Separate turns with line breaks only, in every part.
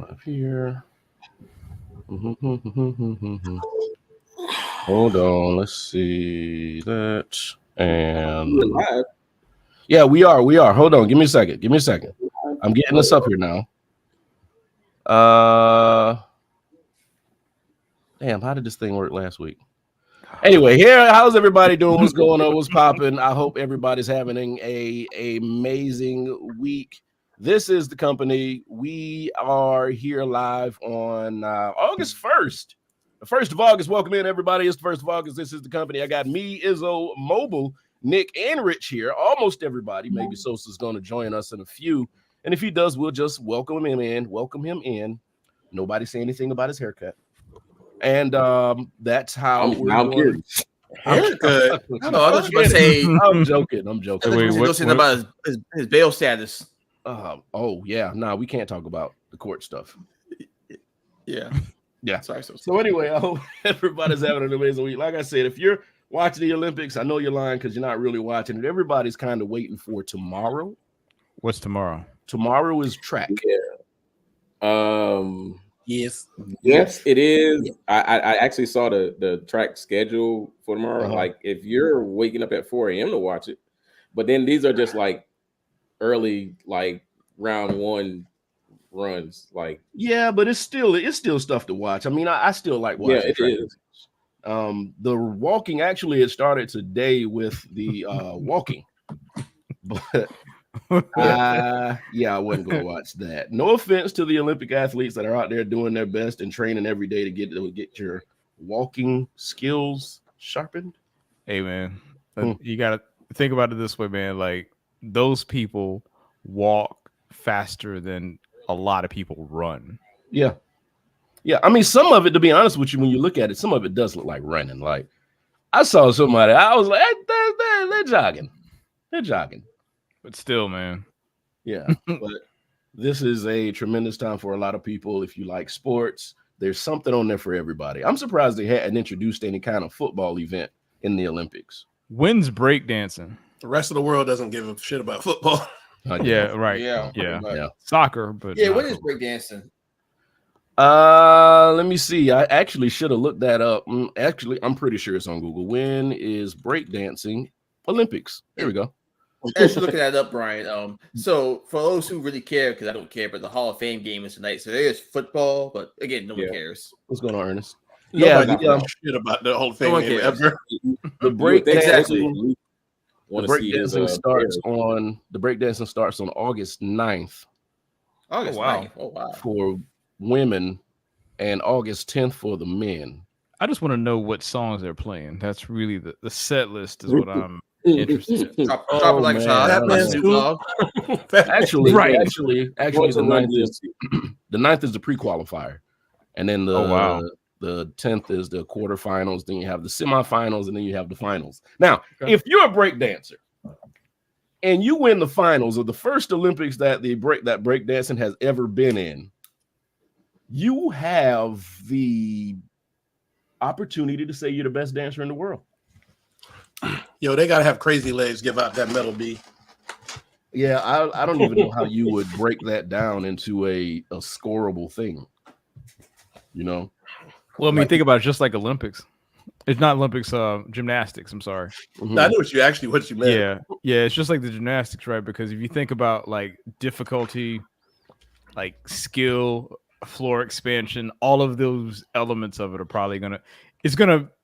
Up here. Hold on. Let's see that. And yeah, we are. We are. Hold on. Give me a second. Give me a second. I'm getting this up here now. Damn, how did this thing work last week? Anyway, here, how's everybody doing? What's going on? What's popping? I hope everybody's having a amazing week. This is the company. We are here live on August 1st. The 1st of August. Welcome in, everybody. It's the 1st of August. This is the company. I got me, Izzo, Mobile, Nick, and Rich here. Almost everybody. Maybe Sosa's going to join us in a few. And if he does, we'll just welcome him in. Welcome him in. Nobody say anything about his haircut. And that's how we're going.
Haircut.
I was going to say.
I'm joking. I'm joking.
Wait, what about his bail status?
Oh yeah. Nah, we can't talk about the court stuff.
Yeah.
Yeah. Sorry. So anyway, I hope everybody's having an amazing week. Like I said, if you're watching the Olympics, I know you're lying because you're not really watching it. Everybody's kind of waiting for tomorrow.
What's tomorrow?
Tomorrow is track.
Yeah. Yes, it is. I actually saw the track schedule for tomorrow. Like, if you're waking up at 4 a.m. to watch it, but then these are just like early, like round one runs. Like,
yeah, but it's still stuff to watch. I mean, I still like watching.
Yeah, it is.
The walking actually it started today with the walking, but. Yeah, I wasn't gonna watch that. No offense to the Olympic athletes that are out there doing their best and training every day to get your walking skills sharpened.
Hey man, you gotta think about it this way, man. Like, those people walk faster than a lot of people run.
Yeah. I mean, some of it, to be honest with you, when you look at it, some of it does look like running. Like, I saw somebody, I was like, they're jogging. They're jogging.
But still, man.
Yeah. But this is a tremendous time for a lot of people. If you like sports, there's something on there for everybody. I'm surprised they hadn't introduced any kind of football event in the Olympics.
When's breakdancing?
The rest of the world doesn't give a shit about football.
Yeah, right.
Yeah.
Soccer, but
yeah. When is breakdancing?
Let me see. I actually should have looked that up. Actually, I'm pretty sure it's on Google. When is breakdancing Olympics? Here we go.
As you're looking that up, Brian. So for those who really care, because I don't care, but the Hall of Fame game is tonight. So there is football, but again, no one cares.
What's going on, Ernest?
Nobody gives a shit about the Hall of Fame game ever.
The breakdancing starts on August 9th.
August 9th. Oh wow.
For women and August 10th for the men.
I just want to know what songs they're playing. That's really the set list is what I'm interested in.
Drop it like a child.
Actually,
right.
Actually, the 9th is the pre-qualifier, and then the 10th is the quarterfinals. Then you have the semifinals, and then you have the finals. Now, if you're a break dancer and you win the finals of the first Olympics that breakdancing has ever been in, you have the opportunity to say you're the best dancer in the world.
Yo, they gotta have crazy legs. Give out that medal, B.
Yeah, I don't even know how you would break that down into a scoreable thing. You know.
Well, I mean, think about it, just like Olympics. It's not Olympics, gymnastics. I'm sorry.
Mm-hmm. I knew what you meant.
Yeah. It's just like the gymnastics, right? Because if you think about like difficulty, like skill, floor expansion, all of those elements of it are probably gonna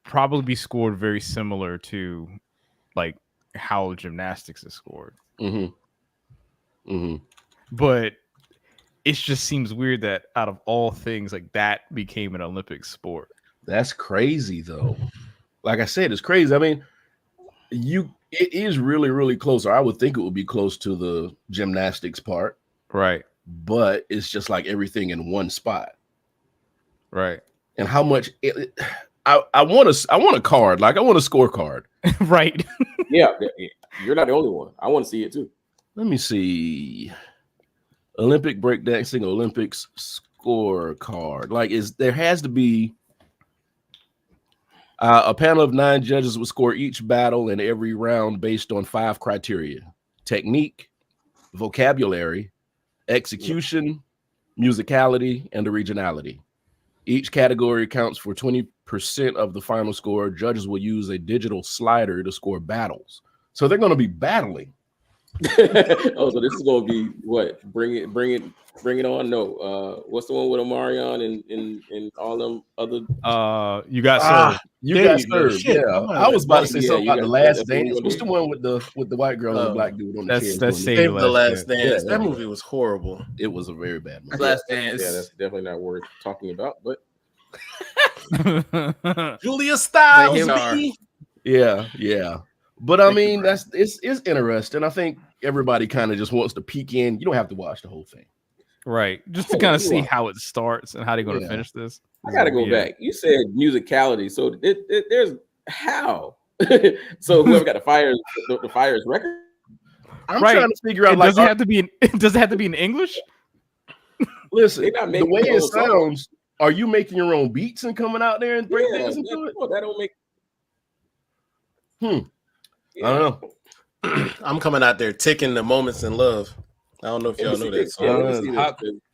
probably be scored very similar to like how gymnastics is scored. But it just seems weird that out of all things, like that became an Olympic sport.
That's crazy, though. Like I said, it's crazy. I mean, it is really, really close. Or I would think it would be close to the gymnastics part,
right?
But it's just like everything in one spot,
right?
And how much I want a card, like I want a scorecard,
right?
Yeah, you're not the only one. I want to see it too.
Let me see. Olympic breakdancing Olympics scorecard. Like, there has to be a panel of 9 judges will score each battle in every round based on 5 criteria: technique, vocabulary, execution, musicality, and originality. Each category accounts for 20% of the final score. Judges will use a digital slider to score battles. So they're going to be battling.
Oh, so this is going to be what? Bring it on. No, what's the one with Omarion and all them other?
You got served.
You got served. Yeah, I was about to say something about The Last Dance. What's the one with the white girl and the black dude on the chair?
That's Save the Last Dance. That movie was horrible.
It was a very bad movie.
Last Dance.
Yeah, that's definitely not worth talking about. But
Julia Stiles.
Yeah. But I mean, it's interesting. I think everybody kind of just wants to peek in. You don't have to watch the whole thing.
Right. Just to kind of see how it starts and how they're going to finish this.
I got to go back. You said musicality. So there's how? So whoever got the Fire's record?
I'm trying to figure out.
Does it have to be in English?
Listen, the way it sounds, are you making your own beats and coming out there and break dancing to it?
That don't make.
I don't know.
I'm coming out there ticking the moments in love. I don't know if y'all know that song.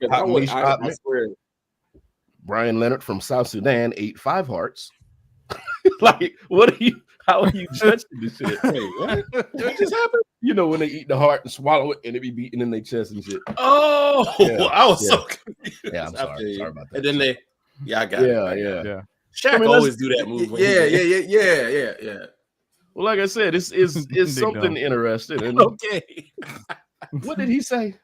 I swear. Brian Leonard from South Sudan ate 5 hearts. Like, how are you judging this shit? Wait, what just happened? You know, when they eat the heart and swallow it and it be beating in their chest and shit.
Oh, I was so confused.
Yeah, I'm sorry about that.
And then I got it.
Yeah.
Shaq always do that move.
Yeah.
Well, like I said, it's something interesting. And
okay.
What did he say?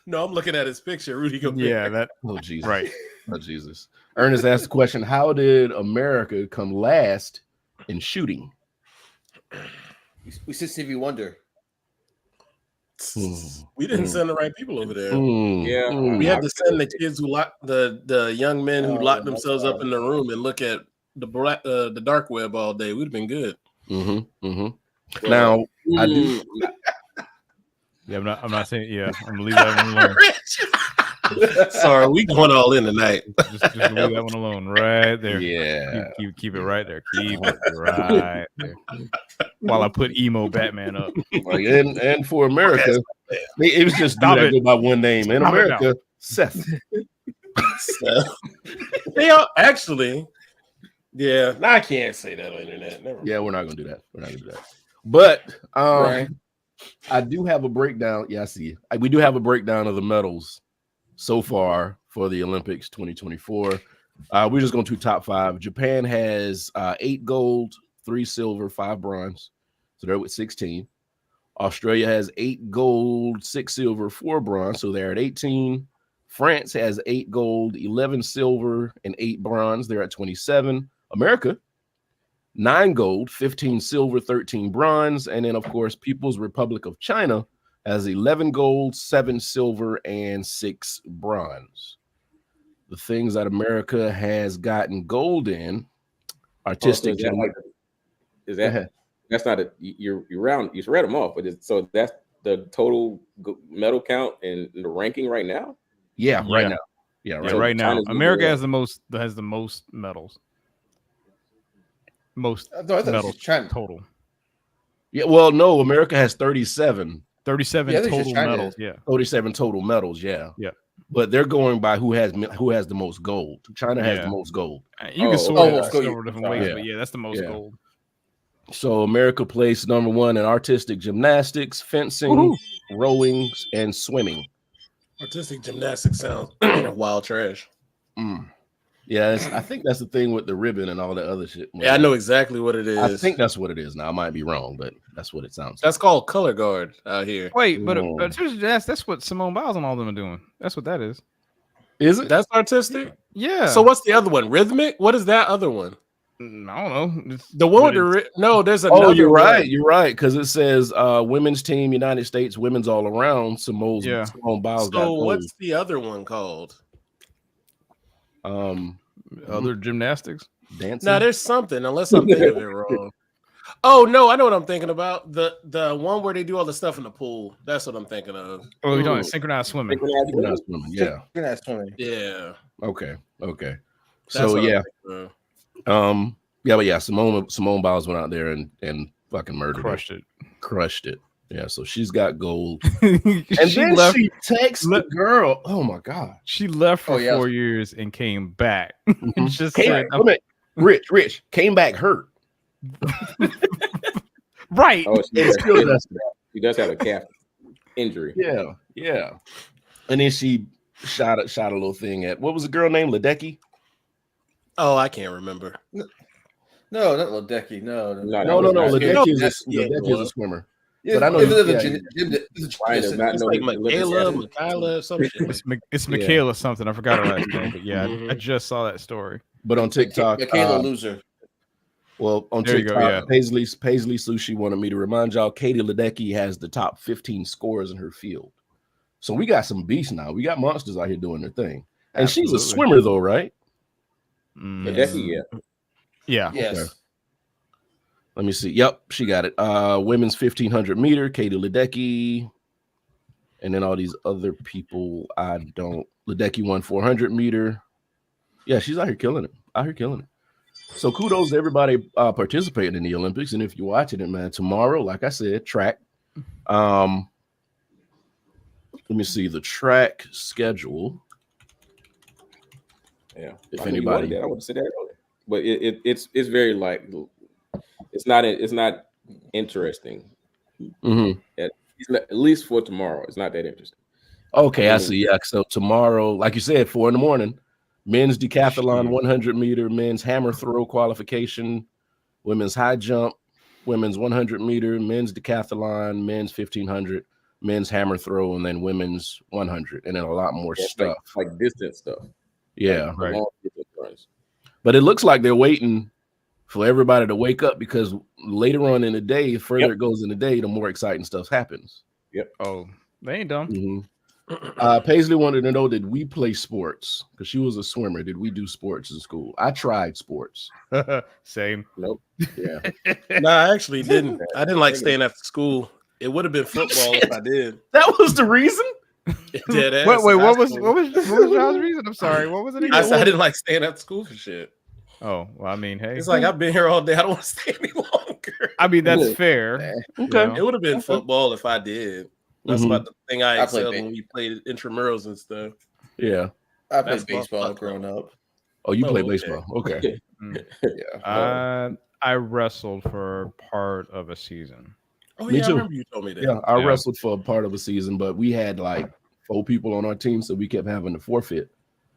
No, I'm looking at his picture. Rudy Gobert.
Yeah, that.
Oh, Jesus.
Right.
Oh, Jesus. Ernest asked the question, how did America come last in shooting?
We said Stevie Wonder.
We didn't send the right people over there.
We
had to send the kids who locked the young men who locked themselves up in the room and look at the dark web all day. We'd have been good.
Now, I do.
Yeah, I'm not saying. Yeah, I'm gonna leave that one alone.
Sorry, we going all in tonight.
Just leave that one alone, right there.
Yeah,
keep it right there. Keep it right there. While I put emo Batman up.
And for America, it was just do that by one name. In America, Seth.
They are actually. Yeah, I can't say that on the internet. Never.
Yeah, we're not gonna do that. But I do have a breakdown. Yeah, I see. We do have a breakdown of the medals so far for the Olympics 2024. We're just going to top 5. Japan has 8 gold, 3 silver, 5 bronze. So they're with 16. Australia has 8 gold, 6 silver, 4 bronze. So they're at 18. France has 8 gold, 11 silver, and 8 bronze. They're at 27. America, 9 gold, 15 silver, 13 bronze. And then, of course, People's Republic of China has 11 gold, 7 silver, and 6 bronze. The things that America has gotten gold in, artistic.
That's not a you read them off, but so that's the total medal count and the ranking right now.
Yeah, right now. Yeah,
right now. America has the most medals. Most medals total.
Yeah, well, no, America has 37.
37 total medals. Yeah.
37 total medals. Yeah.
Yeah.
But they're going by who has the most gold. China has the most gold.
You can sort it several different ways, but that's the most gold.
So America placed number 1 in artistic gymnastics, fencing, rowing, and swimming.
Artistic gymnastics sounds wild trash.
Yeah, I think that's the thing with the ribbon and all that other shit.
Yeah, I know exactly what it is.
I think that's what it is. Now I might be wrong, but that's what it sounds like.
That's called color guard out here.
Wait, but that's what Simone Biles and all them are doing. That's what that is.
Is it?
That's artistic?
Yeah.
So what's the other one? Rhythmic? What is that other one?
I don't know.
The one with there's another.
Oh, you're right. You're right. Because it says women's team, United States, women's all around. Simone Biles.
So what's the other one called?
Other gymnastics,
dancing.
Now there's something, unless I'm thinking of it wrong. Oh no, I know what I'm thinking about. The one where they do all the stuff in the pool. That's what I'm thinking of.
Oh, you're talking synchronized swimming.
Synchronized swimming. Yeah.
Synchronized swimming.
Yeah.
Okay.
That's
So but Simone Biles went out there and fucking murdered
crushed it.
Crushed it. Yeah, so she's got gold.
And
she texts the girl. Oh my God.
She left for 4 years and came back. Just said,
Rich came back hurt.
Right.
Oh, she does have a calf injury.
Yeah. And then she shot a little thing at, what was the girl named? Ledecky?
Oh, I can't remember.
No, not Ledecky. No.
Ledecky is a swimmer.
Yeah,
but I know
it's like Michaela, some shit.
It's Michaela something. I forgot her last name, but yeah, I just saw that story.
But on TikTok,
Michaela loser.
Well, on
there
TikTok, Paisley Sushi wanted me to remind y'all, Katie Ledecky has the top 15 scorers in her field. So we got some beasts now. We got monsters out here doing their thing. And She's a swimmer though, right?
Ledecky,
yeah.
Yes.
Okay. Let me see. Yep, she got it. Women's 1500 meter, Katie Ledecky. And then all these other people, Ledecky won 400 meter. Yeah, she's out here killing it. So kudos to everybody participating in the Olympics. And if you're watching it, man, tomorrow, like I said, track. Let me see the track schedule.
Yeah.
If anybody,
I would say that earlier. But it's very like it's not interesting.
Mm-hmm.
At least for tomorrow, it's not that interesting.
Okay, I see. Yeah, so tomorrow, like you said, 4 a.m, men's decathlon 100 meter, men's hammer throw qualification, women's high jump, women's 100 meter, men's decathlon, men's 1500, men's hammer throw, and then women's 100, and then a lot more stuff
like distance stuff.
Yeah,
right.
But it looks like they're waiting for everybody to wake up because later on in the day, the further it goes in the day, the more exciting stuff happens.
Yep.
Oh, they ain't dumb.
Mm-hmm. Paisley wanted to know, did we play sports? Because she was a swimmer. Did we do sports in school? I tried sports.
Same.
Nope.
Yeah.
No, I actually didn't. I didn't like staying after school. It would have been football if I did.
That was the reason?
Wait,
what was y'all's reason? I'm sorry. What was it again?
I said I didn't like staying after school for shit.
Oh, well, I mean, hey.
It's like I've been here all day. I don't want to stay any longer.
I mean, that's fair.
Okay. It would have been football if I did. That's about the thing I excelled when we played intramurals and stuff.
Yeah.
I played baseball growing up.
Oh, you played baseball. Okay.
Yeah.
I wrestled for part of a season.
Oh,
Me
yeah,
too.
I remember you told me that.
Yeah, I wrestled for a part of a season, but we had like 4 people on our team, so we kept having to forfeit.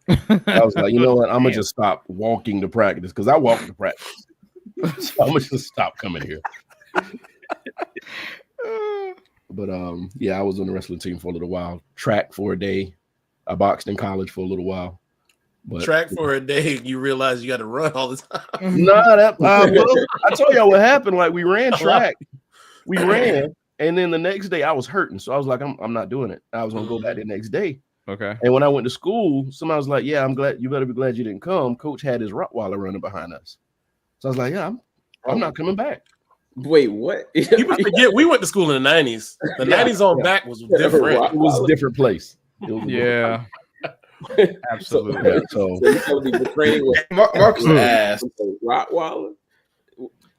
I was like, you know what? I'm gonna just stop walking to practice because I walk to practice. So I'm gonna just stop coming here. But yeah, I was on the wrestling team for a little while. Track for a day. I boxed in college for a little while. But
track for a day, you realize you got to run all the time.
No, that I told y'all what happened. Like we ran track, and then the next day I was hurting, so I was like, I'm not doing it. I was gonna go back the next day.
Okay.
And when I went to school, somebody was like, "Yeah, I'm glad. You better be glad you didn't come." Coach had his Rottweiler running behind us, so I was like, "Yeah, I'm not coming back."
Wait, what?
People forget we went to school in the 90s. The 90s on back was different.
It was a different place.
Yeah. Absolutely.
So
Marcus asked
Rottweiler.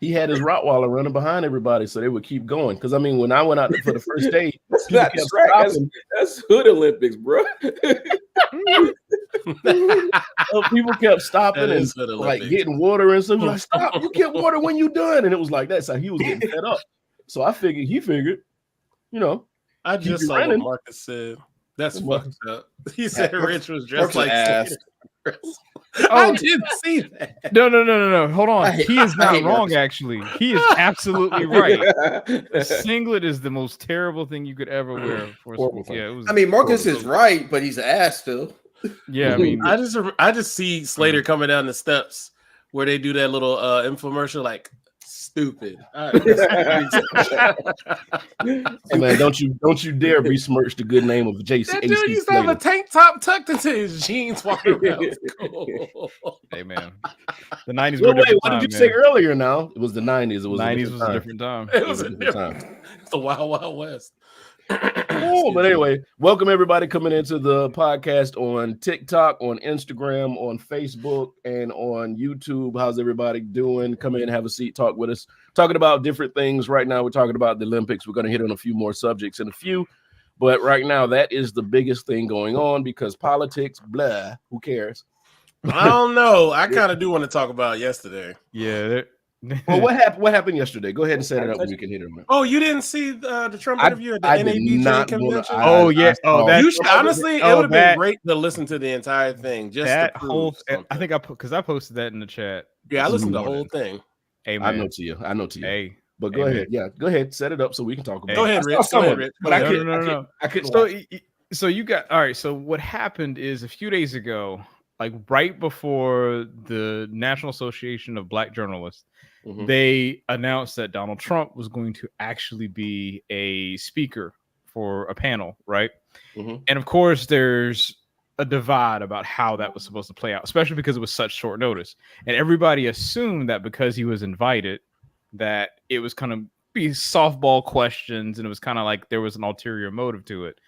He had his Rottweiler running behind everybody, so they would keep going. Because I mean, when I went out there for the first day,
that's not track. That's Hood Olympics, bro.
People kept stopping and like getting water and stuff. Like, stop! You get water when you done, and it was like that. So he was getting fed up. So I figured he figured, you know,
I just saw what Marcus said. That's fucked up. He said Rich was dressed like ass. I didn't see that.
No. Hold on. He is not wrong, actually. He is absolutely right. A singlet is the most terrible thing you could ever wear for school. Yeah,
I mean, Marcus is right, but he's an ass still.
Yeah, I mean,
I just see Slater coming down the steps where they do that little infomercial, like stupid.
Hey man, don't you dare besmirch the good name of JC.
That dude used to have a tank top tucked into his jeans walking around school.
Hey man, the 90s
were
different.
What did you say earlier? Now it was the 90s. It was
90s was a different time.
It was a different time. It's the Wild Wild West.
But anyway, welcome everybody coming into the podcast on TikTok, on Instagram, on Facebook, and on YouTube. How's everybody doing? Come in, have a seat, talk with us. Talking about different things. Right now, we're talking about the Olympics. We're going to hit on a few more subjects in a few. But right now, that is the biggest thing going on because politics, blah, who cares?
I don't know. I kind of do want to talk about yesterday.
Yeah.
Well, what happened yesterday? Go ahead and set it up. We can hit it on it.
Oh, you didn't see the Trump interview at the NABJ convention?
You
should honestly. It would have been great to listen to the entire thing. Just that whole.
I think I posted that in the chat.
Yeah, I listened to the whole thing.
Hey, man. I know to you.
Hey,
but go ahead. Yeah, go ahead. Set it up so we can talk about it.
Go ahead, Rich.
But I couldn't.
So you got all right. So what happened is a few days ago, like right before the National Association of Black Journalists. They announced that Donald Trump was going to actually be a speaker for a panel, right? And of course, there's a divide about how that was supposed to play out, especially because it was such short notice. And everybody assumed that because he was invited, that it was going to be softball questions, and it was kind of like there was an ulterior motive to it.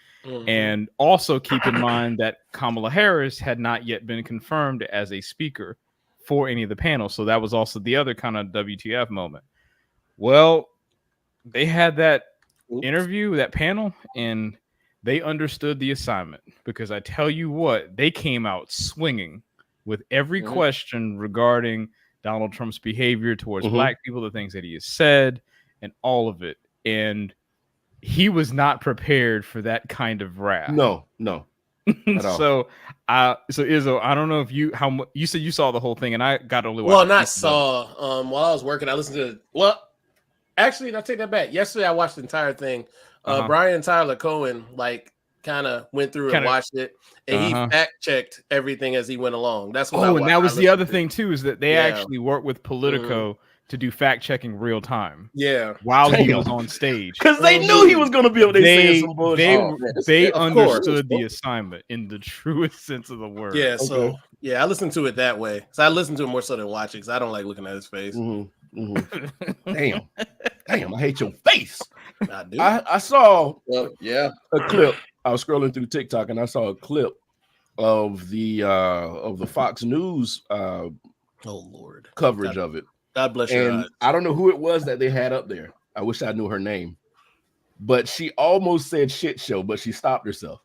And also keep in mind that Kamala Harris had not yet been confirmed as a speaker for any of the panels. So that was also the other kind of WTF moment. Well, they had that interview, that panel, and they understood the assignment because I tell you what, they came out swinging with every question regarding Donald Trump's behavior towards black people, the things that he has said, and all of it. And he was not prepared for that kind of wrath.
No.
So Izzo, I don't know if you said you saw the whole thing, and I got only
while I was working, I listened to actually, I take that back. Yesterday, I watched the entire thing. Brian Tyler Cohen kind of went through and watched it, and he fact checked everything as he went along. That's what.
And that was the other thing too, is that they actually worked with Politico to do fact checking real time.
Yeah,
while he was on stage,
because they knew he was going to be able to say some bullshit.
They understood the assignment in the truest sense of the word.
Yeah, so I listened to it that way. So I listened to it more so than watch it because I don't like looking at his face.
Damn, I hate your face.
I do.
I saw
a
clip. I was scrolling through TikTok and I saw a clip of the Fox News coverage of it.
God bless you.
And I don't know who it was that they had up there. I wish I knew her name, but she almost said shit show, but she stopped herself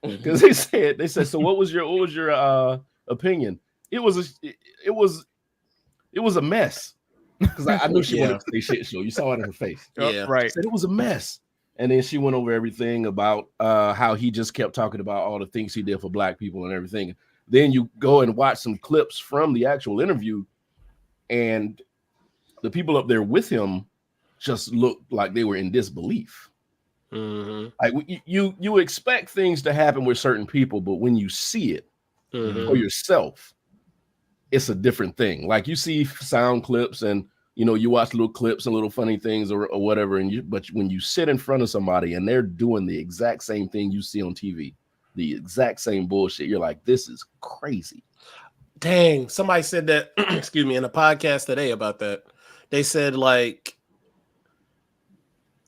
because they said. So what was your opinion? It was a mess because I knew she wanted to say shit show. You saw it in her face.
Right.
Said it was a mess, and then she went over everything about how he just kept talking about all the things he did for black people and everything. Then you go and watch some clips from the actual interview, and the people up there with him just looked like they were in disbelief. Like you expect things to happen with certain people, but when you see it for yourself, it's a different thing. Like you see sound clips and you watch little clips and little funny things or whatever, but when you sit in front of somebody and they're doing the exact same thing you see on TV, the exact same bullshit, you're like, this is crazy.
Dang, somebody said that, excuse me, in a podcast today about that. They said a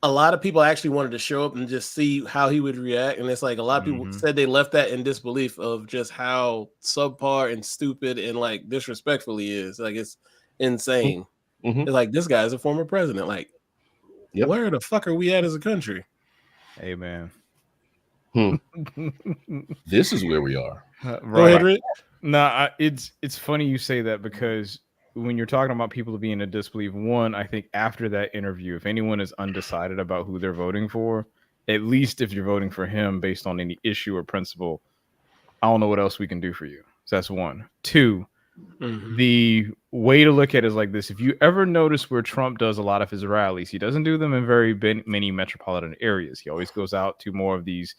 lot of people actually wanted to show up and just see how he would react. And it's like a lot of people said they left that in disbelief of just how subpar and stupid and disrespectful he is. Like, it's insane. It's like, this guy is a former president. Like, where the fuck are we at as a country?
Hey, man.
This is where we are.
Right. Go ahead, Rick. No, it's funny you say that because when you're talking about people being in disbelief, one, I think after that interview, if anyone is undecided about who they're voting for, at least if you're voting for him based on any issue or principle, I don't know what else we can do for you. So that's one. Two, the way to look at it is like this. If you ever notice where Trump does a lot of his rallies, he doesn't do them in very many metropolitan areas. He always goes out to more of these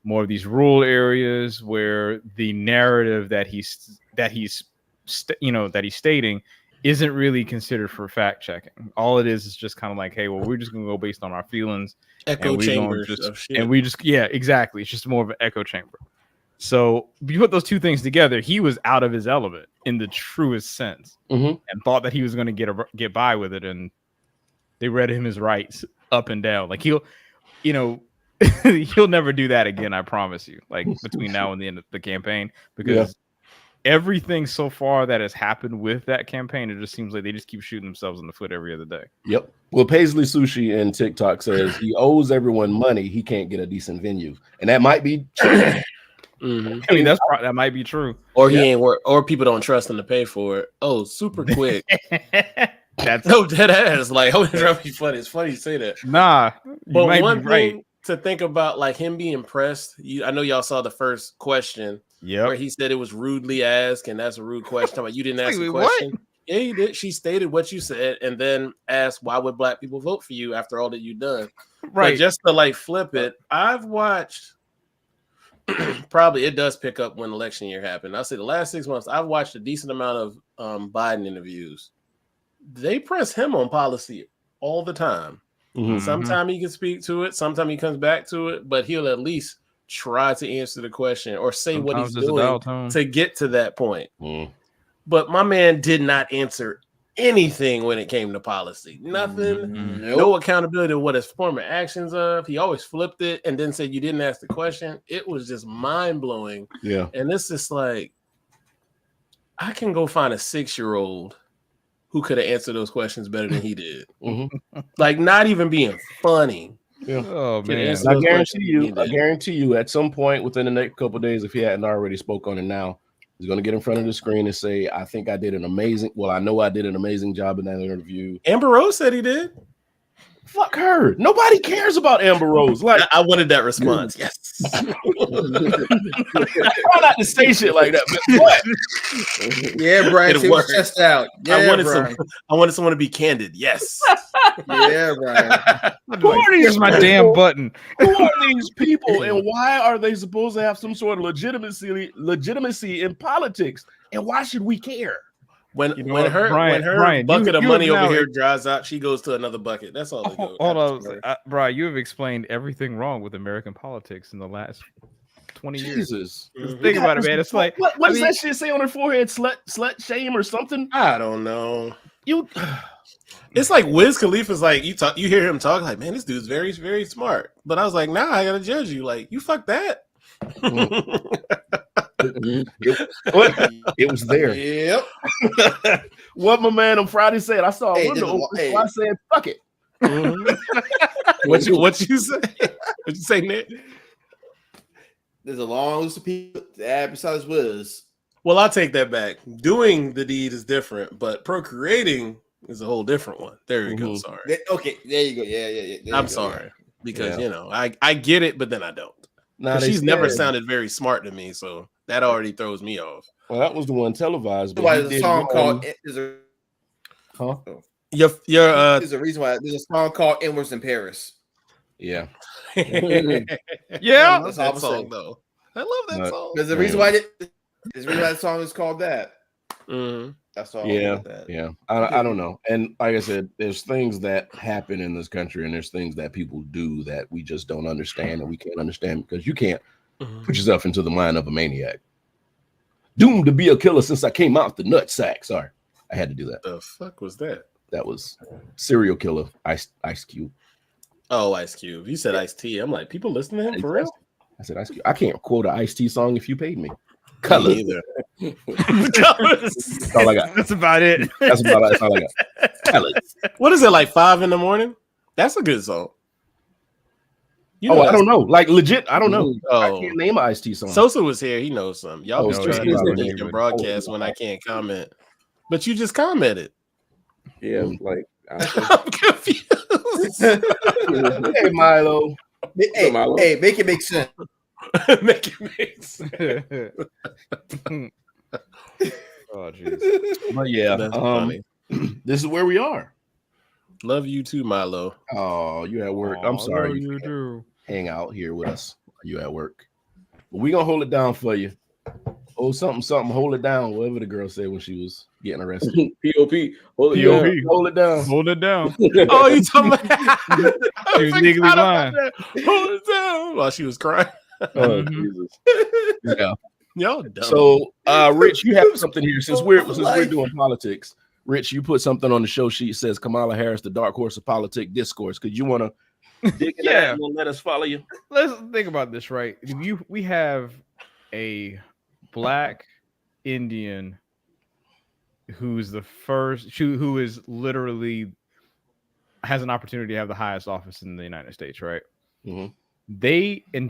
rural areas where the narrative that he's stating isn't really considered for fact checking. All it is just kind of like, hey, well, we're just gonna go based on our feelings.
Echo chambers of shit.
And we just exactly. It's just more of an echo chamber. So you put those two things together, he was out of his element in the truest sense, and thought that he was going to get by with it, and they read him his rights up and down. Like he'll never do that again. I promise you. Like between now and the end of the campaign, because everything so far that has happened with that campaign, it just seems like they just keep shooting themselves in the foot every other day.
Yep. Well, Paisley Sushi in TikTok says he owes everyone money. He can't get a decent venue, and that might be true.
I mean, that might be true.
Or he ain't work, or people don't trust him to pay for it. Oh, super quick.
That's
no dead ass. Like, oh, it's funny. It's funny you say that.
Nah,
but one thing to think about, like him being impressed. I know y'all saw the first question.
Yeah,
where he said it was rudely asked, and that's a rude question. Like, you didn't ask the question. What? Yeah, he did. She stated what you said, and then asked, "Why would black people vote for you after all that you've done?" Right. But just to like flip it, I've watched. Probably it does pick up when election year happened. I'll say the last 6 months, I've watched a decent amount of Biden interviews. They press him on policy all the time. Mm-hmm. Sometimes he can speak to it. Sometimes he comes back to it, but he'll at least try to answer the question or say what he's doing to get to that point. But my man did not answer anything when it came to policy. Nothing. No accountability of what his former actions of. He always flipped it and then said you didn't ask the question. It was just mind-blowing.
Yeah.
And it's just like, I can go find a 6-year-old who could have answered those questions better than he did. Like, not even being funny.
Yeah. Oh man! I guarantee you, at some point within the next couple of days, if he hadn't already spoke on it now, he's going to get in front of the screen and say, "I think I did an amazing. Well, I know I did an amazing job in that interview."
Amber Rose said he did.
Fuck her. Nobody cares about Amber Rose. Like,
I wanted that response. Yes.
Try not to say shit like that. But what?
Yeah, Brian. Take your chest out. Yeah,
I wanted someone to be candid. Yes.
Yeah, Brian.
Here's my damn button.
Who are these people, and why are they supposed to have some sort of legitimacy in politics? And why should we care?
When her bucket of money over here dries out, she goes to another bucket. That's all.
Hold on, Brian. You have explained everything wrong with American politics in the last 20 years.
Jesus.
Think about it, man. It's like
what does that shit say on her forehead? Slut shame or something?
I don't know. It's like Wiz Khalifa's like you hear him talk like, man, this dude's very, very smart. But I was like, nah, I gotta judge you. Like, you fuck that.
It was there.
Yep.
What my man on Friday said. I saw a window open, so I said, "Fuck it."
What you say? What you say, Nick?
There's a long list of people to add besides Wiz.
Well, I'll take that back. Doing the deed is different, but procreating is a whole different one. There you go. Sorry.
Okay, there you go. Yeah.
I'm sorry because I get it, but then I don't. She's never sounded very smart to me, so that already throws me off.
Well, that was the one televised.
There's a song called.
There's a
reason why there's a song called "Inwards in Paris."
Yeah.
Yeah, that's that song though. I love that song.
There's a reason why that song is called that. That's all.
Yeah. I don't know. And like I said, there's things that happen in this country, and there's things that people do that we just don't understand, and we can't understand because you can't put yourself into the mind of a maniac. Doomed to be a killer since I came out the nutsack. Sorry, I had to do that.
The fuck was that?
That was serial killer Ice Cube.
Oh, Ice Cube. You said Ice T. I'm like, people listen to him for real?
I said Ice Cube. I can't quote an Ice T song if you paid me. Color.
That's
all I got.
That's about it.
That's all I got. Color.
What is it, like 5 a.m? That's a good song.
I don't know. Like legit, I don't know. I can't name an Ice T song.
Sosa was here. He knows some. Y'all was trying to broadcast when I can't comment. But you just commented.
Yeah, like
I'm confused.
Hey Milo.
Hey, make it make sense.
Make it make sense.
Oh jeez.
But yeah,
that's funny.
This is where we are.
Love you too, Milo.
Oh, you at work. I'm sorry.
You do.
Hang out here with us. You at work. But we're gonna hold it down for you. Oh, something, hold it down. Whatever the girl said when she was getting arrested.
P.O.P.
Hold it down.
Hold it down.
Oh, you talking about
she was legally blind.
Hold it down while she was crying.
Oh, Jesus. Yeah.
Y'all dumb.
So, Rich, you have something here since we're doing politics. Rich, you put something on the show sheet says Kamala Harris, the dark horse of politic discourse. Could you want to dig into that and let us follow you.
Let's think about this, right? We have a black Indian who's the first, who is literally has an opportunity to have the highest office in the United States, right? And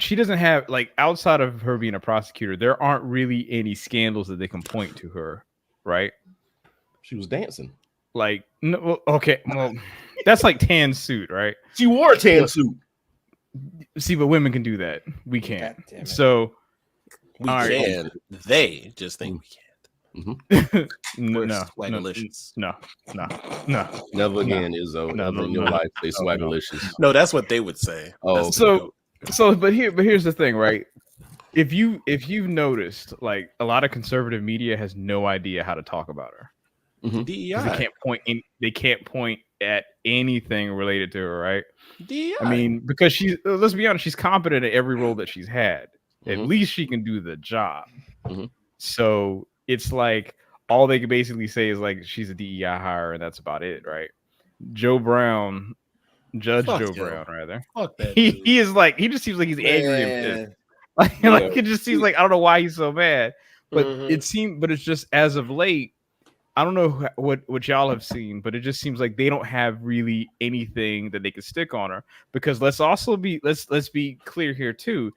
she doesn't have, like, outside of her being a prosecutor, there aren't really any scandals that they can point to her, right?
She was dancing.
Like, no, okay, well, that's like tan suit, right?
She wore a tan suit.
See, but women can do that. We can't. So
we can. They just think we can't.
No.
Never again, Izzo. Never in your life say swagalicious.
No, that's what they would say.
Oh,
but here's the thing, right? If you've noticed, like, a lot of conservative media has no idea how to talk about her.
DEI.
They can't point at anything related to her, right?
DEI.
I mean, because let's be honest, she's competent at every role that she's had. At least she can do the job. So it's like all they can basically say is like she's a DEI hire, and that's about it, right? Judge Brown, rather.
Fuck that.
He is like, he just seems like he's angry and pissed. Like it just seems like, I don't know why he's so mad, but but it's just, as of late, I don't know what y'all have seen, but it just seems like they don't have really anything that they can stick on her. Because let's be clear here too.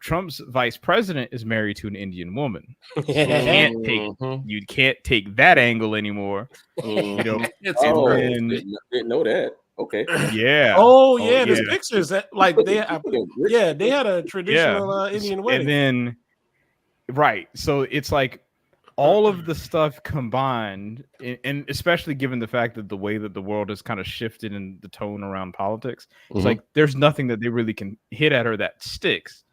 Trump's vice president is married to an Indian woman. You can't take that angle anymore. You know,
didn't know that. Okay.
Yeah.
There's pictures that, like, they had a traditional Indian wedding.
And then, right. So it's like all of the stuff combined, and especially given the fact that the way that the world has kind of shifted in the tone around politics, it's like there's nothing that they really can hit at her that sticks.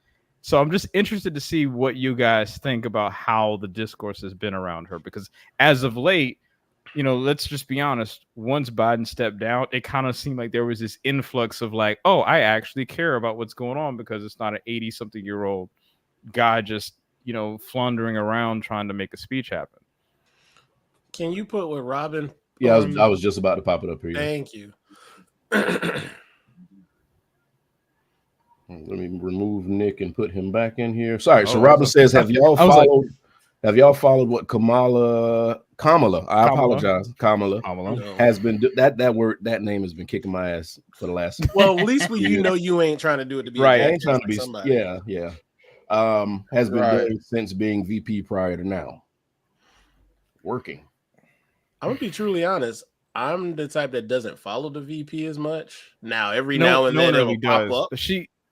So I'm just interested to see what you guys think about how the discourse has been around her, because as of late, you know, let's just be honest, once Biden stepped down, it kind of seemed like there was this influx of like, oh, I actually care about what's going on, because it's not an 80-something-year-old guy just, you know, floundering around trying to make a speech happen.
Can you put what Robin?
Yeah, I was just about to pop it up here.
Thank you.
Let me remove Nick and put him back in here. Sorry. So Robin says, have y'all followed what Kamala? I apologize. Kamala has been that name has been kicking my ass for the last.
Well, at least you ain't trying to do it to be
right. I ain't trying to be somebody. Yeah. Has been doing since being VP prior to now. Working.
I'm gonna be truly honest. I'm the type that doesn't follow the VP as much. Now, now and then it'll pop up.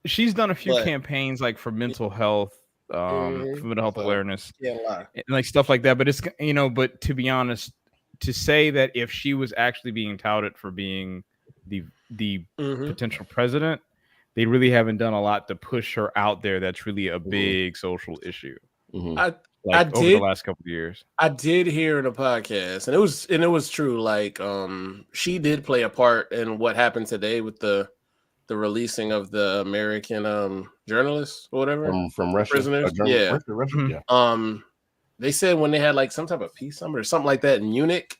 She's done a few campaigns, like, for mental health, for mental health awareness, and like stuff like that. But it's, you know, but to be honest, to say that if she was actually being touted for being the potential president, they really haven't done a lot to push her out there. That's really a big social issue. Over the last couple of years.
I did hear in a podcast, and it was true. Like, she did play a part in what happened today with the releasing of the American journalists or whatever
from Russia,
prisoners.
Russia.
They said when they had like some type of peace summit or something like that in Munich,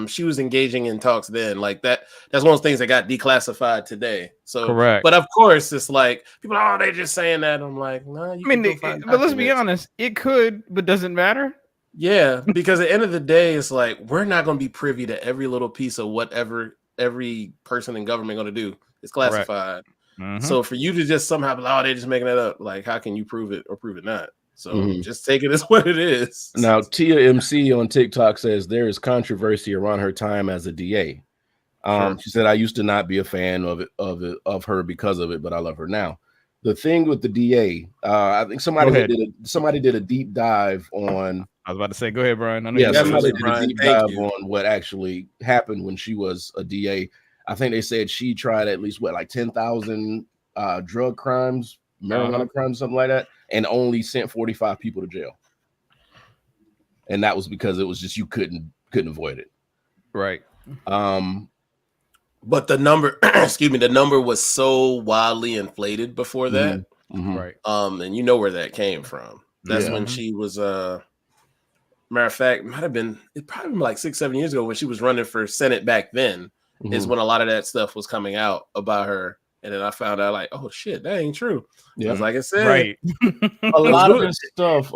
she was engaging in talks then. Like that's one of those things that got declassified today. So
correct.
But of course, it's like people, they're just saying that. I'm like, no.
But let's be honest, it could, but doesn't matter.
Yeah, because at the end of the day, it's like we're not going to be privy to every little piece of whatever every person in government going to do. It's classified. So for you to just somehow be like, they're just making that up. Like, how can you prove it or prove it not? So just take it as what it is.
Now, Tia MC on TikTok says there is controversy around her time as a DA. She said, I used to not be a fan of her because of it, but I love her now. The thing with the DA, I think somebody did a deep dive on.
I was about to say, go ahead, Brian.
Somebody did a deep dive on what actually happened when she was a DA. I think they said she tried at least 10,000 drug crimes, marijuana crimes, something like that, and only sent 45 people to jail. And that was because it was just you couldn't avoid it.
Right.
But the number, the number was so wildly inflated before that.
Right.
And you know where that came from. That's when she was matter of fact, it probably been like 6-7 years ago when she was running for Senate back then. Is when a lot of that stuff was coming out about her And then I found out like, oh shit, that ain't true.
Yeah,
like I said,
Right.
a lot of this stuff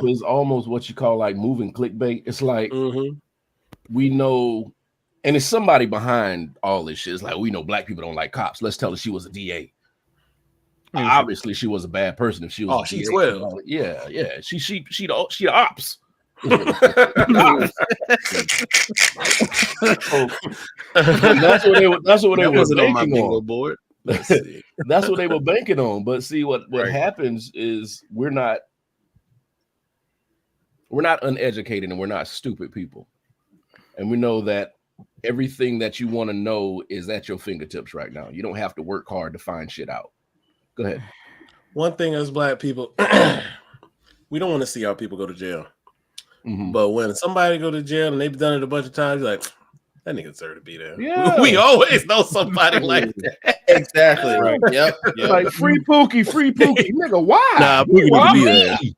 is almost what you call like moving clickbait. It's like we know, and it's somebody behind all this shit. It's like we know black people don't like cops. Let's tell her she was a DA. Obviously, she was a bad person if she was.
Oh, she's 12.
Yeah. She the ops. That's what they were banking on.
Board. Let's see.
That's what they were banking on. But see, what happens is we're not uneducated and we're not stupid people, and we know that everything that you want to know is at your fingertips right now. You don't have to work hard to find shit out. Go ahead.
One thing as black people, we don't want to see our people go to jail. But when somebody go to jail and they've done it a bunch of times, you're like, that nigga deserve to be there.
Yeah.
We always know somebody like that.
Exactly. Right. Yep.
Like free Pookie. Nigga, why?
Nah, Pookie need to be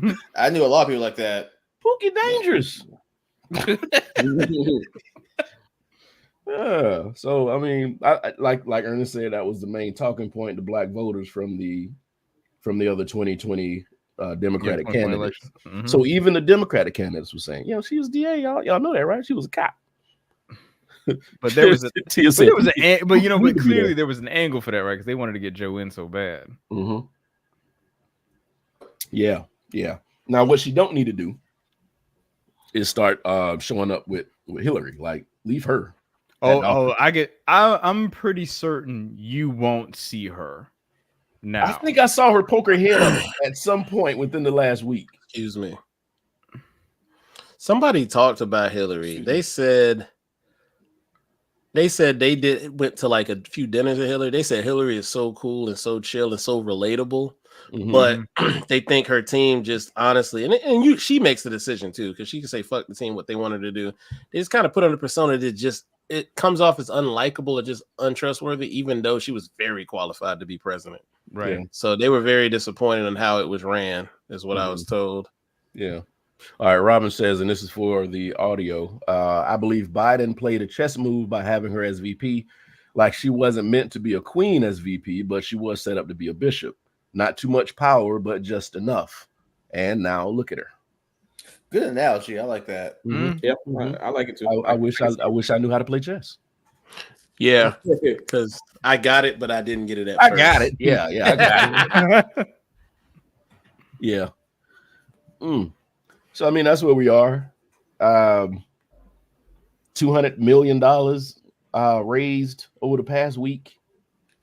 there.
I knew a lot of people like that.
Pookie dangerous. Yeah. So I mean, I like Ernest said, that was the main talking point to black voters from the other 2020 Democratic candidates. So even the Democratic candidates were saying, she was DA. Y'all know that, right? She was a cop.
But there was but clearly there was an angle for that, right? Because they wanted to get Joe in so bad.
Yeah. Now what she don't need to do is start showing up with Hillary. Like, leave her.
I'm pretty certain you won't see her now.
I think I saw her poke her head up at some point within the last week.
Excuse me. Somebody talked about Hillary. They said they went to like a few dinners with Hillary. They said Hillary is so cool and so chill and so relatable. But they think her team just honestly, and she makes the decision too, because she can say fuck the team what they wanted to do. They just kind of put on a persona that it comes off as unlikable or just untrustworthy, even though she was very qualified to be president.
Right.
Yeah. So they were very disappointed in how it was ran, is what I was told.
Yeah. All right. Robin says, and this is for the audio. I believe Biden played a chess move by having her as VP. Like, she wasn't meant to be a queen as VP, but she was set up to be a bishop. Not too much power, but just enough. And now look at her.
Good analogy. I like that.
Yep, I like it too.
I wish I knew how to play chess.
Yeah, because I got it, but I didn't get it at first.
I got it. Yeah, I got it. Yeah. So I mean, that's where we are. $200 million raised over the past week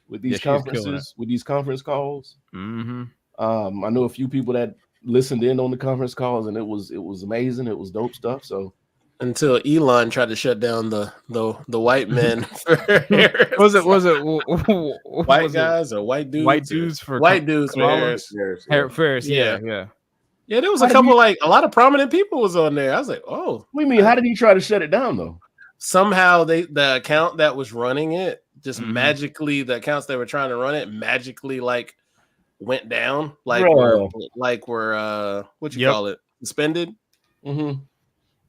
with these conferences, with these conference calls. I know a few people that listened in on the conference calls, and it was amazing. It was dope stuff. So
until Elon tried to shut down the white men.
was it
white guys or white dudes?
White dudes for Ferris. Yeah.
There was a lot of prominent people was on there. I was like, oh.
What do you mean? How did he try to shut it down though?
Somehow the account that was running it just magically, the accounts that were trying to run it magically like went down, like were what you call it, suspended.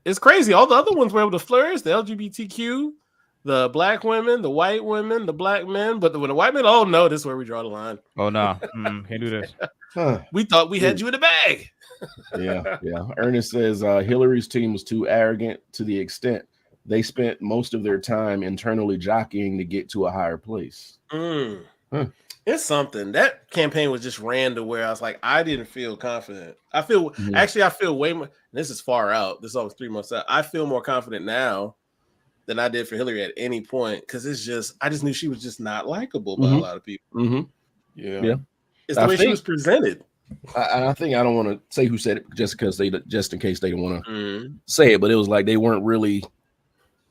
It's crazy. All the other ones were able to flourish. The LGBTQ, the black women, the white women, the black men. But when the white men, oh no, this is where we draw the line.
Oh no, can't do this.
We thought we had you in the bag.
Yeah. Ernest says Hillary's team was too arrogant to the extent they spent most of their time internally jockeying to get to a higher place.
It's something. That campaign was just ran to where I was like, I didn't feel confident. I feel way more. This is far out. This is almost 3 months out. I feel more confident now than I did for Hillary at any point, because I just knew she was just not likable by a lot of people. Yeah. It's the way she was presented.
I think I don't want to say who said it just in case they don't want to say it, but it was like they weren't really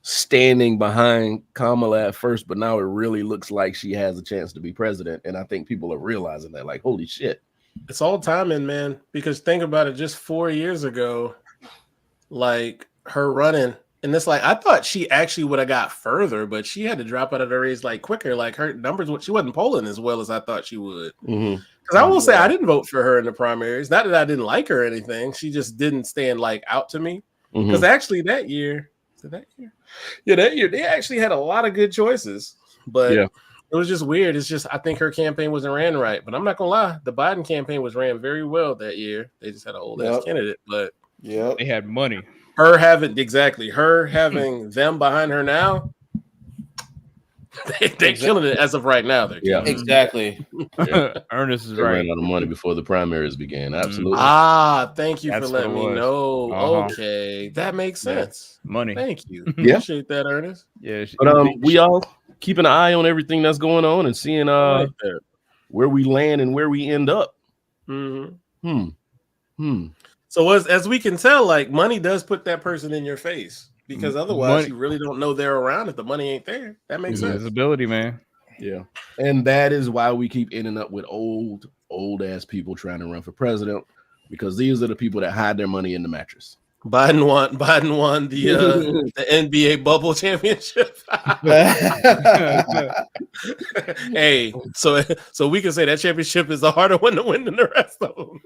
standing behind Kamala at first, but now it really looks like she has a chance to be president. And I think people are realizing that, like, holy shit.
It's all timing, man. Because think about it, just 4 years ago, like her running, and it's like I thought she actually would have got further, but she had to drop out of the race like quicker. Like her numbers, she wasn't polling as well as I thought she would. Because I will say I didn't vote for her in the primaries. Not that I didn't like her or anything. She just didn't stand like out to me. Because actually that year they actually had a lot of good choices. But It was just weird. It's just I think her campaign wasn't ran right. But I'm not gonna lie, the Biden campaign was ran very well that year. They just had an old ass candidate, but
they had money.
Her having them behind her now. They're killing it as of right now. They're killing it.
Exactly.
Ernest is
They
right.
ran out of money before the primaries began. Absolutely.
Thank you
That's
for letting me
what it
know.
was.
Okay, that makes sense.
Money.
Thank you.
Yeah.
Appreciate that, Ernest.
Yeah.
But we all keep an eye on everything that's going on and seeing where we land and where we end up.
So as we can tell, like money does put that person in your face. Because otherwise, you really don't know they're around if the money ain't there. That makes sense.
Visibility, man.
Yeah. And that is why we keep ending up with old ass people trying to run for president, because these are the people that hide their money in the mattress.
Biden won the NBA bubble championship. Hey, so we can say that championship is the harder one to win than the rest of them.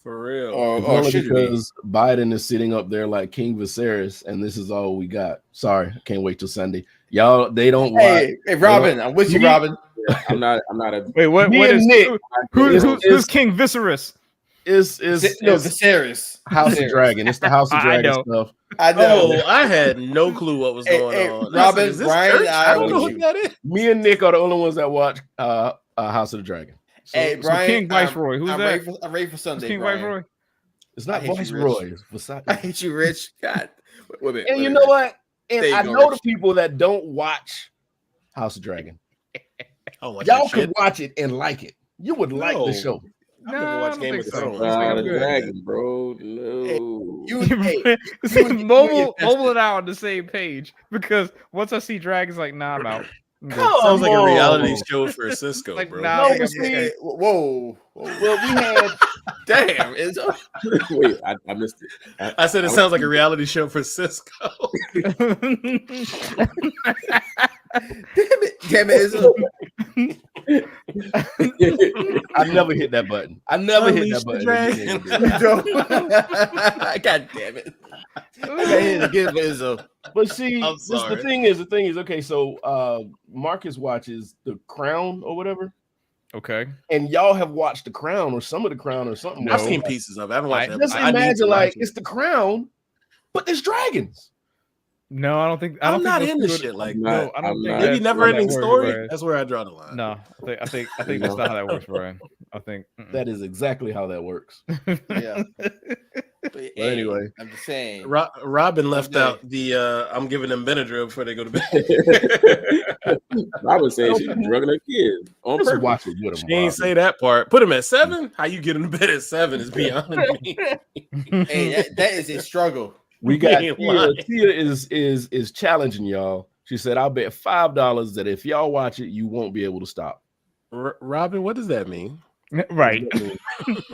For real.
Only because Biden is sitting up there like King Viserys, and this is all we got. Sorry, I can't wait till Sunday. Y'all, they don't watch.
Hey, Robin, I'm with you, Robin.
I'm not a
wait. What is
Nick?
Who's King Viserys?
Is
Viserys
House of Dragon? It's the House of Dragon stuff.
I know.
Oh, I had no clue what was going on.
Robin, Brian,
I don't know what that is.
Me and Nick are the only ones that watch House of the Dragon.
So, hey, Brian,
King Viceroy. Who's that?
I'm ready for Sunday.
King
Brian.
Viceroy.
It's not Viceroy. It's
I hate you, Rich. God. Wait,
and you know what? And I know the people that don't watch House of Dragon. Y'all could watch it and like it. You would like the show.
I've never watched Game of Thrones.
Dragon, bro.
No. Mobile and I on the same page, because once I see dragons, like, nah, I'm out.
Sounds like a reality show for Cisco,
like,
bro.
Nah,
whoa. Well, we had. Damn.
Wait, I missed it.
I said it sounds like a reality show for Cisco.
Damn it,
I never hit that button. I never hit that button.
God damn it.
But see, the thing is, okay, so Marcus watches The Crown or whatever.
Okay.
And y'all have watched The Crown or some of The Crown or something.
I've seen pieces of it. I haven't watched it.
Just imagine, like, it's The Crown, but there's dragons.
No, I don't think.
I'm not into shit like
no. I don't think
maybe never ending story.
Brian.
That's where I draw the line.
No, I think that's not how that works, Brian. I think
that is exactly how that works.
Yeah.
But anyway,
I'm just saying.
Robin left out the I'm giving them Benadryl before they go to bed.
Robin said she's drugging her kids on purpose.
Watch it with them,
she ain't say that part. Put him at 7. How you get in bed at 7 is beyond me.
Hey, that is a struggle.
We got Tia is challenging y'all. She said, "I'll bet $5 that if y'all watch it, you won't be able to stop."
Robin, what does that mean?
Right.